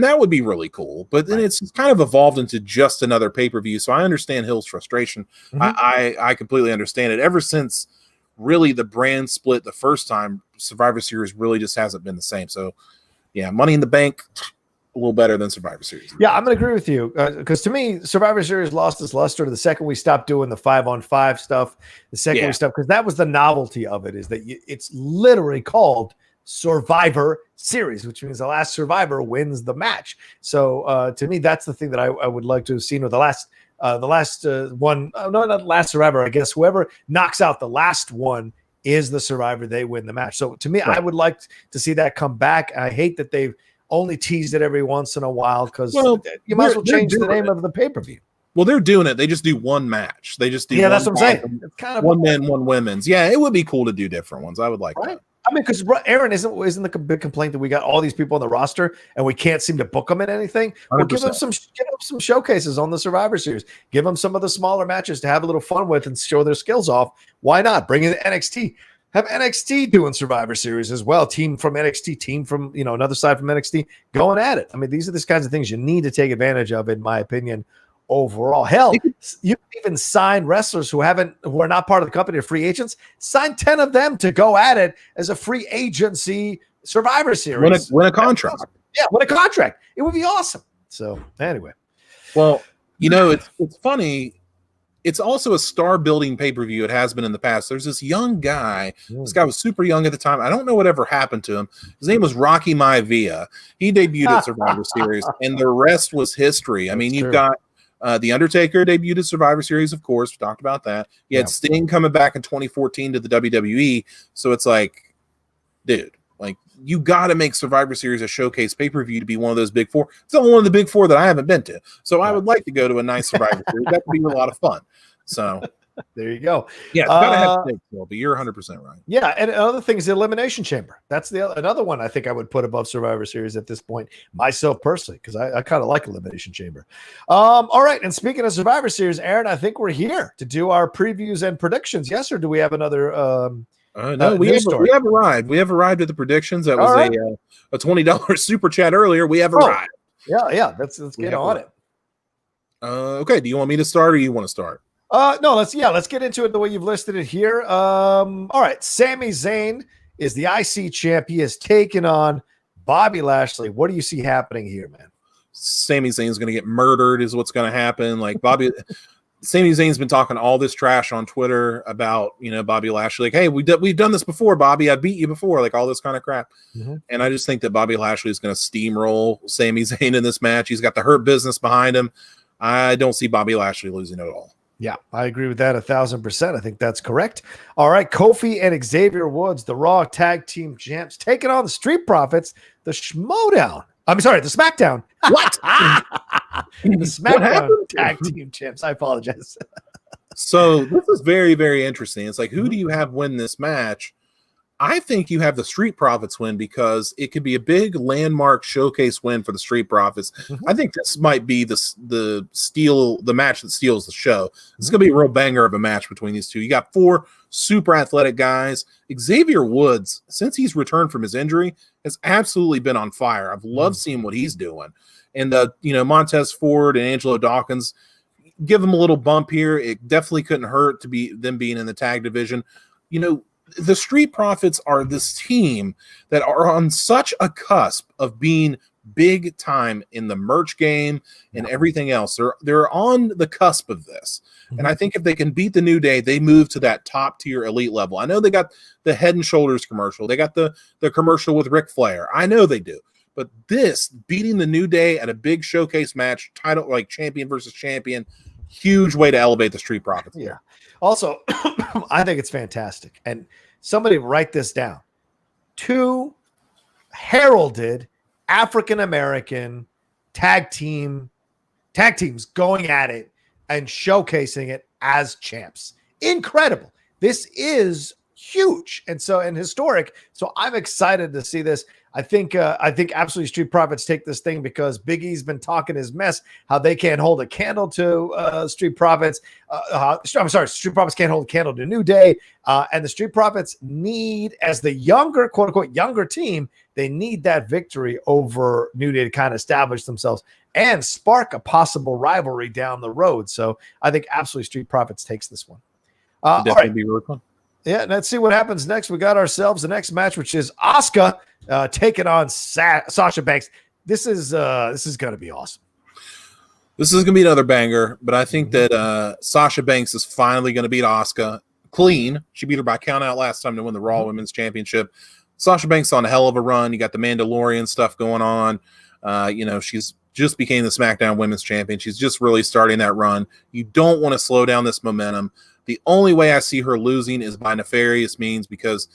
that would be really cool, but then it's kind of evolved into just another pay-per-view. So I understand Hill's frustration. I completely understand it. Ever since really the brand split the first time, Survivor Series really just hasn't been the same. So Money in the Bank, a little better than Survivor Series. Yeah, I'm going to agree with you because to me, Survivor Series lost its luster the second we stopped doing the 5-on-5 stuff. The second we stopped, because that was the novelty of it, is that it's literally called Survivor Series, which means the last survivor wins the match. So to me, that's the thing that I would like to have seen with the last one. No, not last survivor. I guess whoever knocks out the last one is the survivor. They win the match. So to me, I would like to see that come back. I hate that they've only teased it every once in a while because you might as well change the name of the pay-per-view. Well, they're doing it. They just do one match. They just do that's what I'm saying. It's kind of one men, one women's. Yeah, it would be cool to do different ones. I would like that. I mean, because Aaron isn't the big complaint that we got all these people on the roster and we can't seem to book them in anything. Well, give them some showcases on the Survivor Series. Give them some of the smaller matches to have a little fun with and show their skills off. Why not bring in NXT? Have NXT doing Survivor Series as well. Team from NXT, team from another side from NXT going at it. I mean, these are the kinds of things you need to take advantage of, in my opinion. Overall, hell, you can even sign wrestlers who are not part of the company or free agents. Sign 10 of them to go at it as a free agency Survivor Series. Win a contract. Awesome. Yeah, win a contract. It would be awesome. So anyway, well, it's funny. It's also a star building pay-per-view. It has been in the past. There's this young guy. This guy was super young at the time. I don't know whatever happened to him. His name was Rocky Maivia. He debuted at Survivor Series, and the rest was history. I mean, you've got The Undertaker debuted at Survivor Series, of course. We talked about that. You had Sting coming back in 2014 to the WWE. So it's like, dude, like you got to make Survivor Series a showcase pay-per-view to be one of those big 4. It's only one of the big 4 that I haven't been to. So I would like to go to a nice Survivor Series. That would be a lot of fun. So there you go. Yeah, it's gotta have stakes, but you're 100% right. Yeah, and another thing is the Elimination Chamber. That's another one I think I would put above Survivor Series at this point, myself personally, because I kind of like Elimination Chamber. All right, and speaking of Survivor Series, Aaron, I think we're here to do our previews and predictions. Yes, or do we have another? No, we have arrived. We have arrived at the predictions. That was a $20 super chat earlier. We have arrived. Yeah. Let's get on it. Okay. Do you want me to start, or you want to start? No, let's get into it the way you've listed it here. All right. Sami Zayn is the IC champ. He has taken on Bobby Lashley. What do you see happening here, man? Sami Zayn's going to get murdered is what's going to happen. Like Bobby Sami Zayn's been talking all this trash on Twitter about, Bobby Lashley. Like, hey, we've done this before, Bobby. I beat you before. Like all this kind of crap. Mm-hmm. And I just think that Bobby Lashley is going to steamroll Sami Zayn in this match. He's got the Hurt Business behind him. I don't see Bobby Lashley losing at all. Yeah, I agree with that 1,000%. I think that's correct. All right, Kofi and Xavier Woods, the Raw Tag Team Champs, taking on the Street Profits, the SmackDown. What? The SmackDown Tag Team Champs. I apologize. So this is very, very interesting. It's like, who do you have win this match? I think you have the Street Profits win because it could be a big landmark showcase win for the Street Profits. Mm-hmm. I think this might be the match that steals the show. It's going to be a real banger of a match between these two. You got 4 super athletic guys. Xavier Woods, since he's returned from his injury, has absolutely been on fire. I've loved seeing what he's doing. And Montez Ford and Angelo Dawkins, give them a little bump here. It definitely couldn't hurt to be them being in the tag division. The Street Profits are this team that are on such a cusp of being big time in the merch game and everything else. They're on the cusp of this. Mm-hmm. And I think if they can beat the New Day, they move to that top tier elite level. I know they got the Head and Shoulders commercial. They got the commercial with Ric Flair. I know they do. But this, beating the New Day at a big showcase match, title like champion versus champion, huge way to elevate the Street Profits. Yeah. Also, I think it's fantastic. And somebody write this down. 2 heralded African-American tag teams going at it and showcasing it as champs. Incredible. This is huge and historic. So I'm excited to see this. I think absolutely Street Profits take this thing because Big E's been talking his mess, how they can't hold a candle to Street Profits. Street Profits can't hold a candle to New Day. And the Street Profits need, as the younger, quote unquote, younger team, they need that victory over New Day to kind of establish themselves and spark a possible rivalry down the road. So I think absolutely Street Profits takes this one. Definitely be really fun. Yeah, let's see what happens next. We got ourselves the next match, which is Asuka taking on Sasha Banks. This is going to be awesome. This is going to be another banger, but I think that Sasha Banks is finally going to beat Asuka clean. She beat her by count out last time to win the Raw Women's Championship. Sasha Banks on a hell of a run. You got the Mandalorian stuff going on. She's just became the SmackDown Women's Champion. She's just really starting that run. You don't want to slow down this momentum. The only way I see her losing is by nefarious means because,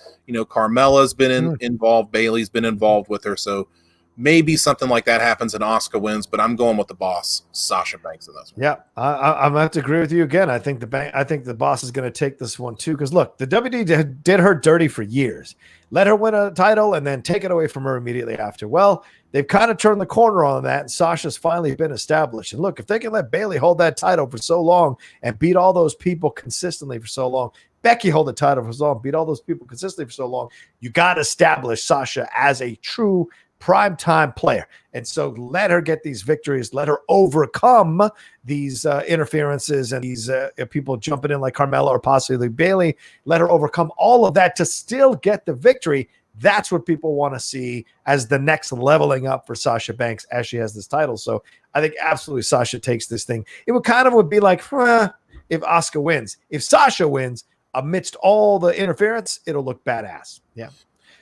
Carmella's been involved. Bailey's been involved with her. So maybe something like that happens and Asuka wins, but I'm going with the boss, Sasha Banks, in this one. Yeah, I'm going to have to agree with you again. I think the boss is going to take this one too because, look, the WWE did her dirty for years. Let her win a title and then take it away from her immediately after. Well, they've kind of turned the corner on that, and Sasha's finally been established. And look, if they can let Bailey hold that title for so long and beat all those people consistently for so long, Becky hold the title for so long, beat all those people consistently for so long, you got to establish Sasha as a true primetime player. And so let her get these victories, let her overcome these interferences and these people jumping in like Carmella or possibly Bailey. Let her overcome all of that to still get the victory. That's what people want to see as the next leveling up for Sasha Banks as she has this title. So I think absolutely Sasha takes this thing. It would be like if Asuka wins. If Sasha wins amidst all the interference, it'll look badass. Yeah.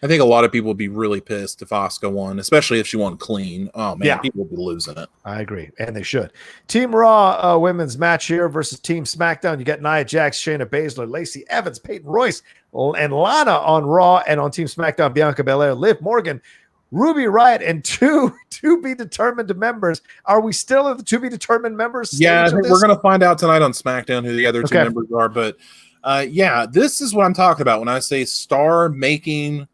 I think a lot of people would be really pissed if Asuka won, especially if she won clean. Oh, man, people would be losing it. I agree, and they should. Team Raw women's match here versus Team SmackDown. You got Nia Jax, Shayna Baszler, Lacey Evans, Peyton Royce, and Lana on Raw, and on Team SmackDown, Bianca Belair, Liv Morgan, Ruby Riott, and two to-be-determined members. Are we still at the to-be-determined members? Yeah, I think we're going to find out tonight on SmackDown who the other two members are, but this is what I'm talking about when I say star-making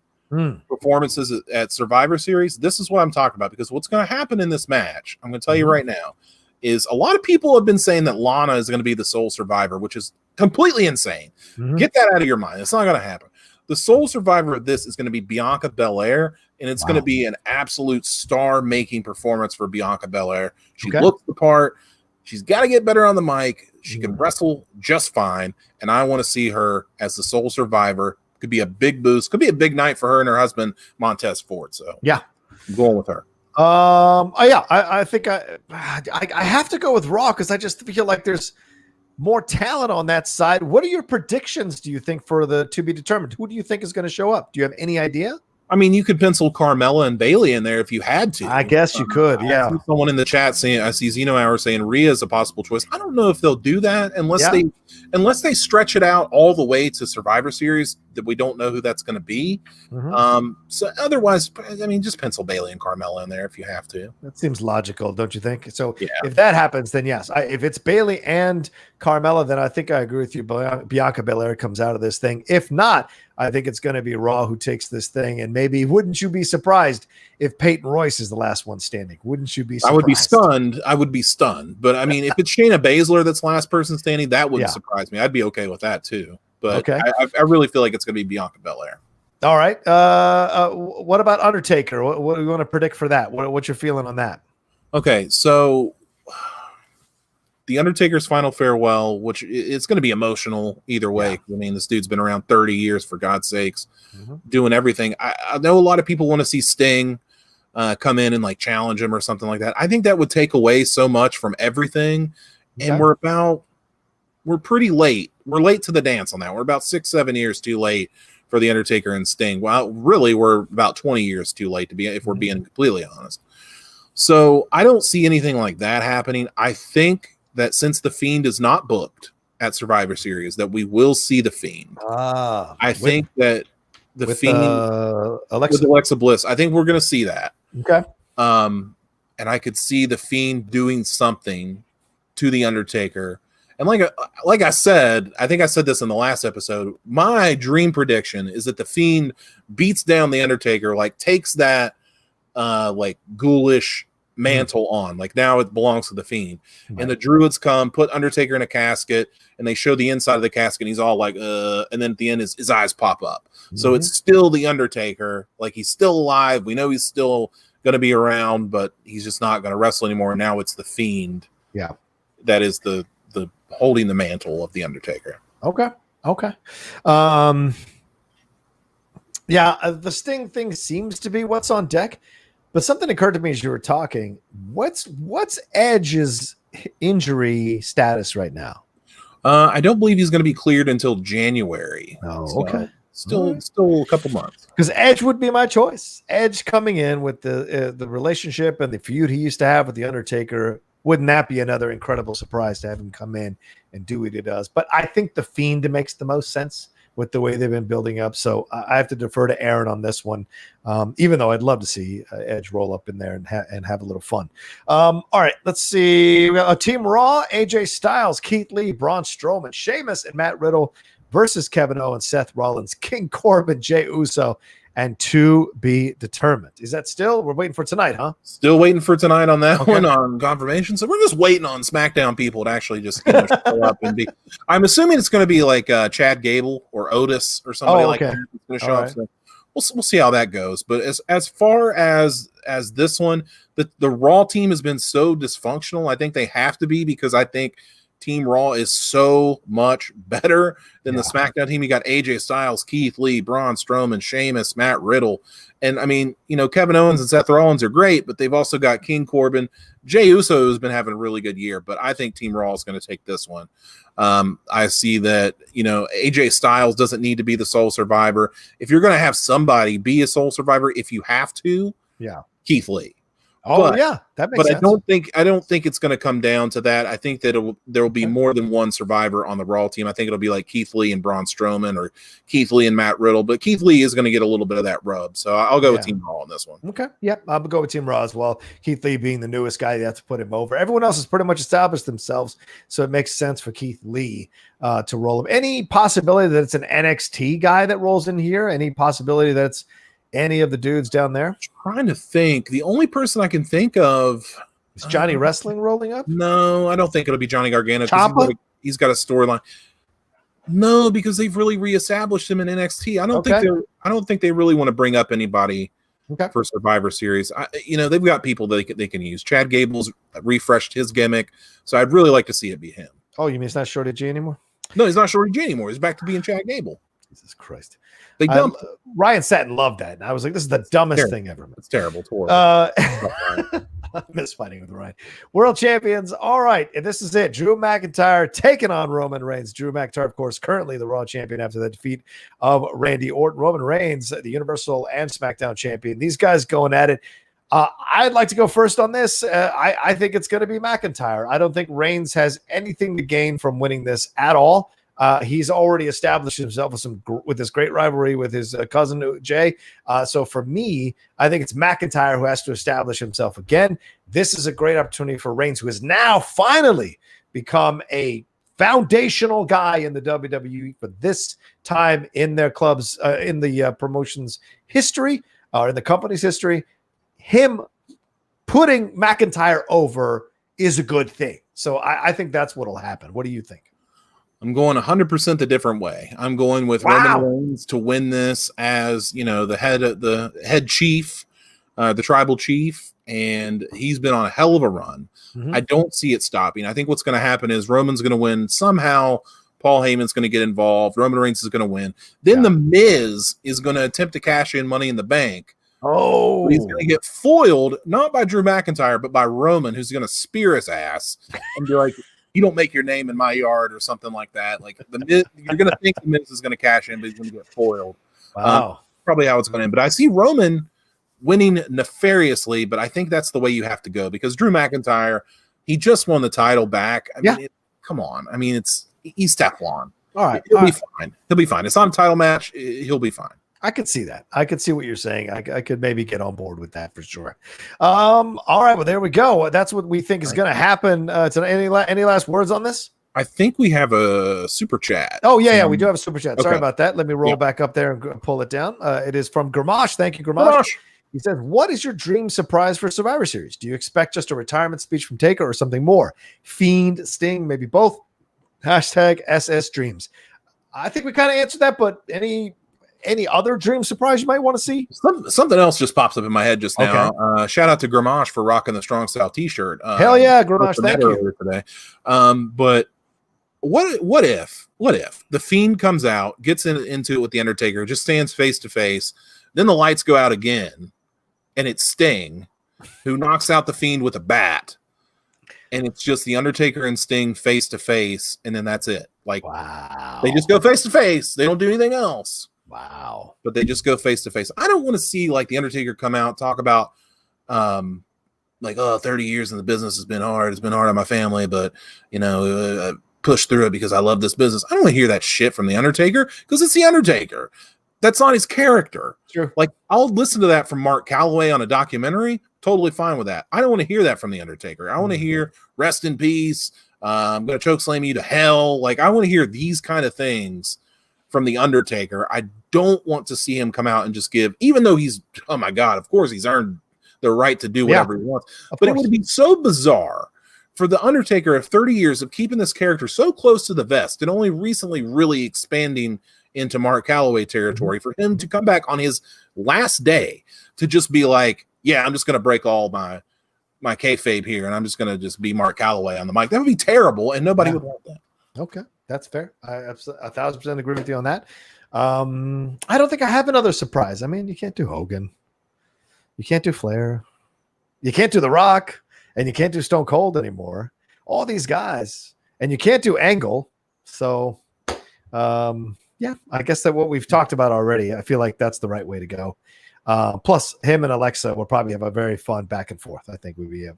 performances at Survivor Series. This is what I'm talking about because what's going to happen in this match, I'm going to tell you right now, is a lot of people have been saying that Lana is going to be the sole survivor, which is completely insane. Get that out of your mind. It's not going to happen. The sole survivor of this is going to be Bianca Belair, and it's going to be an absolute star-making performance for Bianca Belair. She looks the part. She's got to get better on the mic. She can wrestle just fine, and I want to see her as the sole survivor. Could be a big boost. Could be a big night for her and her husband, Montez Ford. So yeah, I'm going with her. I think I have to go with Raw because I just feel like there's more talent on that side. What are your predictions, do you think, for the to be determined? Who do you think is going to show up? Do you have any idea? I mean, you could pencil Carmella and Bailey in there if you had to. I guess you could, yeah. I see someone in the chat saying, I see Zeno Hour saying Rhea is a possible choice. I don't know if they'll do that unless they stretch it out all the way to Survivor Series that we don't know who that's going to be. So otherwise, I mean, just pencil Bailey and Carmella in there if you have to. That seems logical, don't you think? So if that happens, then yes. If it's Bailey and Carmella, then I think I agree with you. Bianca Belair comes out of this thing. If not, I think it's going to be Raw who takes this thing. And maybe, wouldn't you be surprised if Peyton Royce is the last one standing? Wouldn't you be surprised? I would be stunned. But I mean, if it's Shayna Baszler that's last person standing, that wouldn't surprise me. I'd be okay with that too. But I really feel like it's going to be Bianca Belair. All right. What about Undertaker? What do you want to predict for that? What's your feeling on that? Okay, so the Undertaker's final farewell, which it's going to be emotional either way. I mean, this dude's been around 30 years, for God's sakes, doing everything. I know a lot of people want to see Sting come in and like challenge him or something like that. I think that would take away so much from everything. And we're pretty late. We're late to the dance on that. We're about 6-7 years too late for the Undertaker and Sting. Well, really, we're about 20 years too late to be, if we're being completely honest. So I don't see anything like that happening. I think that since the Fiend is not booked at Survivor Series, that we will see the Fiend. I think that the Fiend with Alexa Bliss, I think we're going to see that. Okay. And I could see the Fiend doing something to the Undertaker. And like I said, I think I said this in the last episode, my dream prediction is that the Fiend beats down the Undertaker, like takes that like ghoulish mantle on, like now it belongs to the Fiend. And the Druids come, put Undertaker in a casket, and they show the inside of the casket, and he's all like and then at the end his eyes pop up. So it's still the Undertaker, like he's still alive, we know he's still going to be around, but he's just not going to wrestle anymore. Now it's the Fiend that is the holding the mantle of the Undertaker. Okay. The Sting thing seems to be what's on deck. But something occurred to me as you were talking. What's Edge's injury status right now? I don't believe he's going to be cleared until January. Oh, okay. Still a couple months. Because Edge would be my choice. Edge coming in with the relationship and the feud he used to have with the Undertaker. Wouldn't that be another incredible surprise to have him come in and do what he does? But I think the Fiend makes the most sense with the way they've been building up. So I have to defer to Aaron on this one, even though I'd love to see Edge roll up in there and have a little fun. All right, let's see. We got Team Raw, AJ Styles, Keith Lee, Braun Strowman, Sheamus, and Matt Riddle versus Kevin Owens, Seth Rollins, King Corbin, Jey Uso, and to be determined. Is that still? We're waiting for tonight, huh? Still waiting for tonight on that one on confirmation. So we're just waiting on SmackDown people to actually just show up and be. I'm assuming it's going to be like Chad Gable or Otis or somebody like that. It's going to show up. So we'll see how that goes. But as far as this one, the Raw team has been so dysfunctional. I think they have to be, because I think Team Raw is so much better than the SmackDown team. You got AJ Styles, Keith Lee, Braun Strowman, Sheamus, Matt Riddle. And I mean, Kevin Owens and Seth Rollins are great, but they've also got King Corbin. Jey Uso has been having a really good year, but I think Team Raw is going to take this one. I see that, AJ Styles doesn't need to be the sole survivor. If you're going to have somebody be a sole survivor, if you have to, Keith Lee. That makes sense. I don't think it's going to come down to that. I think that there will be more than one survivor on the Raw team. I think it'll be like Keith Lee and Braun Strowman, or Keith Lee and Matt Riddle. But Keith Lee is going to get a little bit of that rub, so I'll go with Team Raw on this one. Okay, I'll go with Team Raw as well. Keith Lee being the newest guy, you have to put him over. Everyone else has pretty much established themselves, so it makes sense for Keith Lee to roll him. Any possibility that it's an NXT guy that rolls in here? Any possibility that it's any of the dudes down there? Trying to think. The only person I can think of is Johnny Wrestling rolling up. No, I don't think it'll be Johnny Gargano. He's got a storyline. No, because they've really reestablished him in NXT. I don't think they really want to bring up anybody for Survivor Series. They've got people that they can use. Chad Gable's refreshed his gimmick, so I'd really like to see it be him. Oh, you mean it's not Shorty G anymore? No, he's not Shorty G anymore. He's back to being Chad Gable. Jesus Christ. They dumped Ryan Satin loved that. And I was like, this is the dumbest thing ever. It's terrible. It's horrible. I miss fighting with Ryan. World champions. All right. And this is it. Drew McinTyre taking on Roman Reigns. Drew McinTyre, of course, currently the Raw champion after the defeat of Randy Orton. Roman Reigns, the Universal and SmackDown champion. These guys going at it. I'd like to go first on this. I think it's going to be McinTyre. I don't think Reigns has anything to gain from winning this at all. He's already established himself with this great rivalry with his cousin Jay. So for me, I think it's McinTyre who has to establish himself again. This is a great opportunity for Reigns, who has now finally become a foundational guy in the WWE for this time in their clubs, in the promotion's history, or in the company's history. Him putting McinTyre over is a good thing. So I think that's what will happen. What do you think? I'm going 100% a different way. I'm going with Roman Reigns to win this as, the head chief, the tribal chief, and he's been on a hell of a run. Mm-hmm. I don't see it stopping. I think what's going to happen is Roman's going to win somehow. Paul Heyman's going to get involved. Roman Reigns is going to win. Then The Miz is going to attempt to cash in Money in the Bank. Oh, but he's going to get foiled, not by Drew McinTyre, but by Roman, who's going to spear his ass and be like, "You don't make your name in my yard," or something like that. Like the Miz, you're going to think the Miz is going to cash in, but he's going to get foiled. Wow, probably how it's going to end. But I see Roman winning nefariously, but I think that's the way you have to go, because Drew McinTyre, he just won the title back. I mean, come on. I mean, he's Teflon. All right, he'll be fine. He'll be fine. It's not a title match. He'll be fine. I could see that. I could see what you're saying. I could maybe get on board with that for sure. All right. Well, there we go. That's what we think is going to happen. Any last words on this? I think we have a super chat. Oh, yeah. We do have a super chat. Sorry about that. Let me roll back up there and pull it down. It is from Gramash. Thank you, Gramash. He says, "What is your dream surprise for Survivor Series? Do you expect just a retirement speech from Taker or something more? Fiend, Sting, maybe both? Hashtag SS Dreams." I think we kind of answered that, but any other dream surprise you might want to see? Something else just pops up in my head just now. Okay. Shout out to Gramash for rocking the Strong Style t-shirt. Hell yeah, Gramash, thank you. Today. But what if the Fiend comes out, gets into it with the Undertaker, just stands face to face, then the lights go out again, and it's Sting who knocks out the Fiend with a bat, and it's just the Undertaker and Sting face to face, and then that's it. Like, wow. They just go face to face. They don't do anything else. Wow. But they just go face to face. I don't want to see like the Undertaker come out, talk about 30 years in the business has been hard. It's been hard on my family, but I pushed through it because I love this business. I don't want to hear that shit from the Undertaker, because it's the Undertaker. That's not his character. Sure. Like, I'll listen to that from Mark Calloway on a documentary. Totally fine with that. I don't want to hear that from the Undertaker. I want to hear rest in peace. I'm going to choke slam you to hell. Like, I want to hear these kind of things from the Undertaker. I don't want to see him come out and just give, even though he's, oh my God, of course he's earned the right to do whatever he wants. But it would be so bizarre for the Undertaker of 30 years of keeping this character so close to the vest and only recently really expanding into Mark Calloway territory, for him to come back on his last day to just be like, yeah, I'm just going to break all my kayfabe here, and I'm just going to just be Mark Calloway on the mic. That would be terrible, and nobody would want that. Okay, that's fair. I 1,000% agree with you on that. I don't think I have another surprise. I mean, you can't do Hogan. You can't do Flair. You can't do The Rock, and you can't do Stone Cold anymore. All these guys, and you can't do Angle. So, yeah, I guess that what we've talked about already, I feel like that's the right way to go. Plus, him and Alexa will probably have a very fun back and forth. I think would be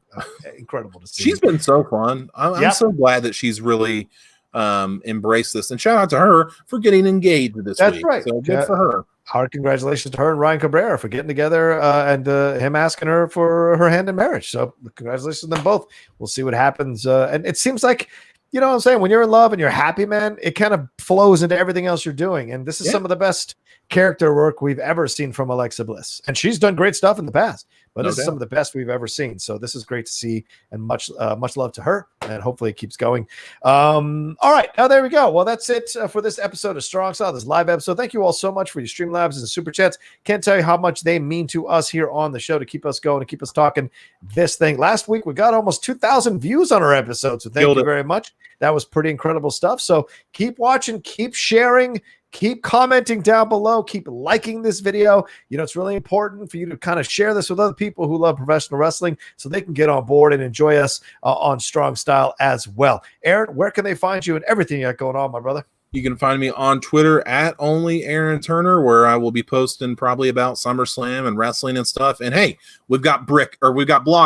incredible to see. She's been so fun. I'm so glad that she's really embraced this. And shout out to her for getting engaged this week. That's right. So good for her. Our congratulations to her and Ryan Cabrera for getting together and him asking her for her hand in marriage. So congratulations to them both. We'll see what happens. And it seems like, you know what I'm saying? When you're in love and you're happy, man, it kind of flows into everything else you're doing. And this is some of the best character work we've ever seen from Alexa Bliss. And she's done great stuff in the past, but this is some of the best we've ever seen. So this is great to see, and much love to her, and hopefully it keeps going. All right. Now there we go. Well, that's it for this episode of Strong Style, this live episode. Thank you all so much for your Streamlabs and Super Chats. Can't tell you how much they mean to us here on the show to keep us going and keep us talking this thing. Last week, we got almost 2,000 views on our episode. So thank you very much. That was pretty incredible stuff. So keep watching, keep sharing, keep commenting down below. Keep liking this video. You know, it's really important for you to kind of share this with other people who love professional wrestling so they can get on board and enjoy us on Strong Style as well. Aaron, where can they find you and everything you got going on, my brother? You can find me on Twitter at only Aaron Turner, where I will be posting probably about SummerSlam and wrestling and stuff. And hey, we've got block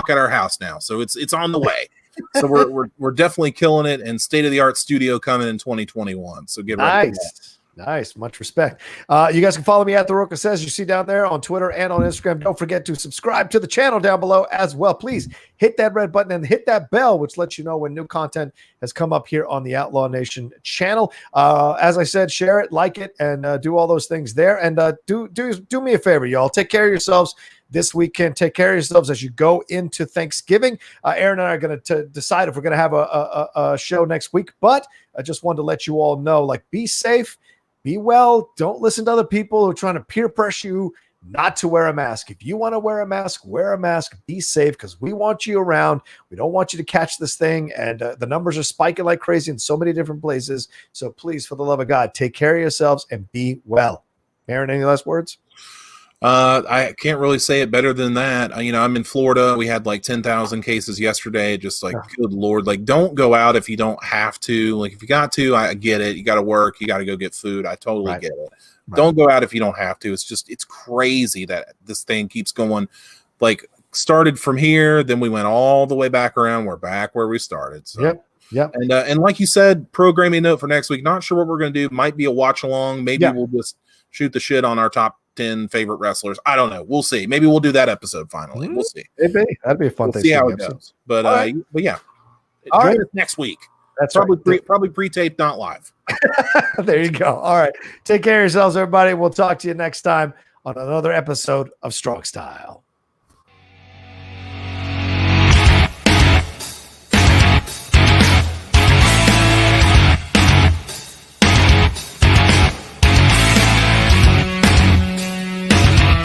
at our house now, so it's on the way. So we're definitely killing it, and state-of-the-art studio coming in 2021. So get ready. Nice. Much respect. You guys can follow me at The Rocha Says. You see down there on Twitter and on Instagram. Don't forget to subscribe to the channel down below as well. Please hit that red button and hit that bell, which lets you know when new content has come up here on the Outlaw Nation channel. As I said, share it, like it, and do all those things there. And do me a favor, y'all. Take care of yourselves this weekend. Take care of yourselves as you go into Thanksgiving. Aaron and I are going to decide if we're going to have a show next week. But I just wanted to let you all know, like, be safe. Be well. Don't listen to other people who are trying to peer pressure you not to wear a mask. If you want to wear a mask, wear a mask. Be safe because we want you around. We don't want you to catch this thing. And the numbers are spiking like crazy in so many different places. So please, for the love of God, take care of yourselves and be well. Aaron, any last words? I can't really say it better than that. You know, I'm in Florida. We had like 10,000 cases yesterday. Just like, good Lord, like, don't go out if you don't have to. Like, if you got to, I get it. You got to work. You got to go get food. I totally get it. Right. Don't go out if you don't have to. It's crazy that this thing keeps going. Like, started from here, then we went all the way back around. We're back where we started. So. Yep. And like you said, programming note for next week. Not sure what we're going to do. Might be a watch along. Maybe we'll just shoot the shit on our top 10 favorite wrestlers. I don't know. We'll see. Maybe we'll do that episode finally. We'll see. That'd be a fun thing. See how it goes. But yeah. Join us next week. That's probably pre-taped, not live. There you go. All right. Take care of yourselves, everybody. We'll talk to you next time on another episode of Strong Style.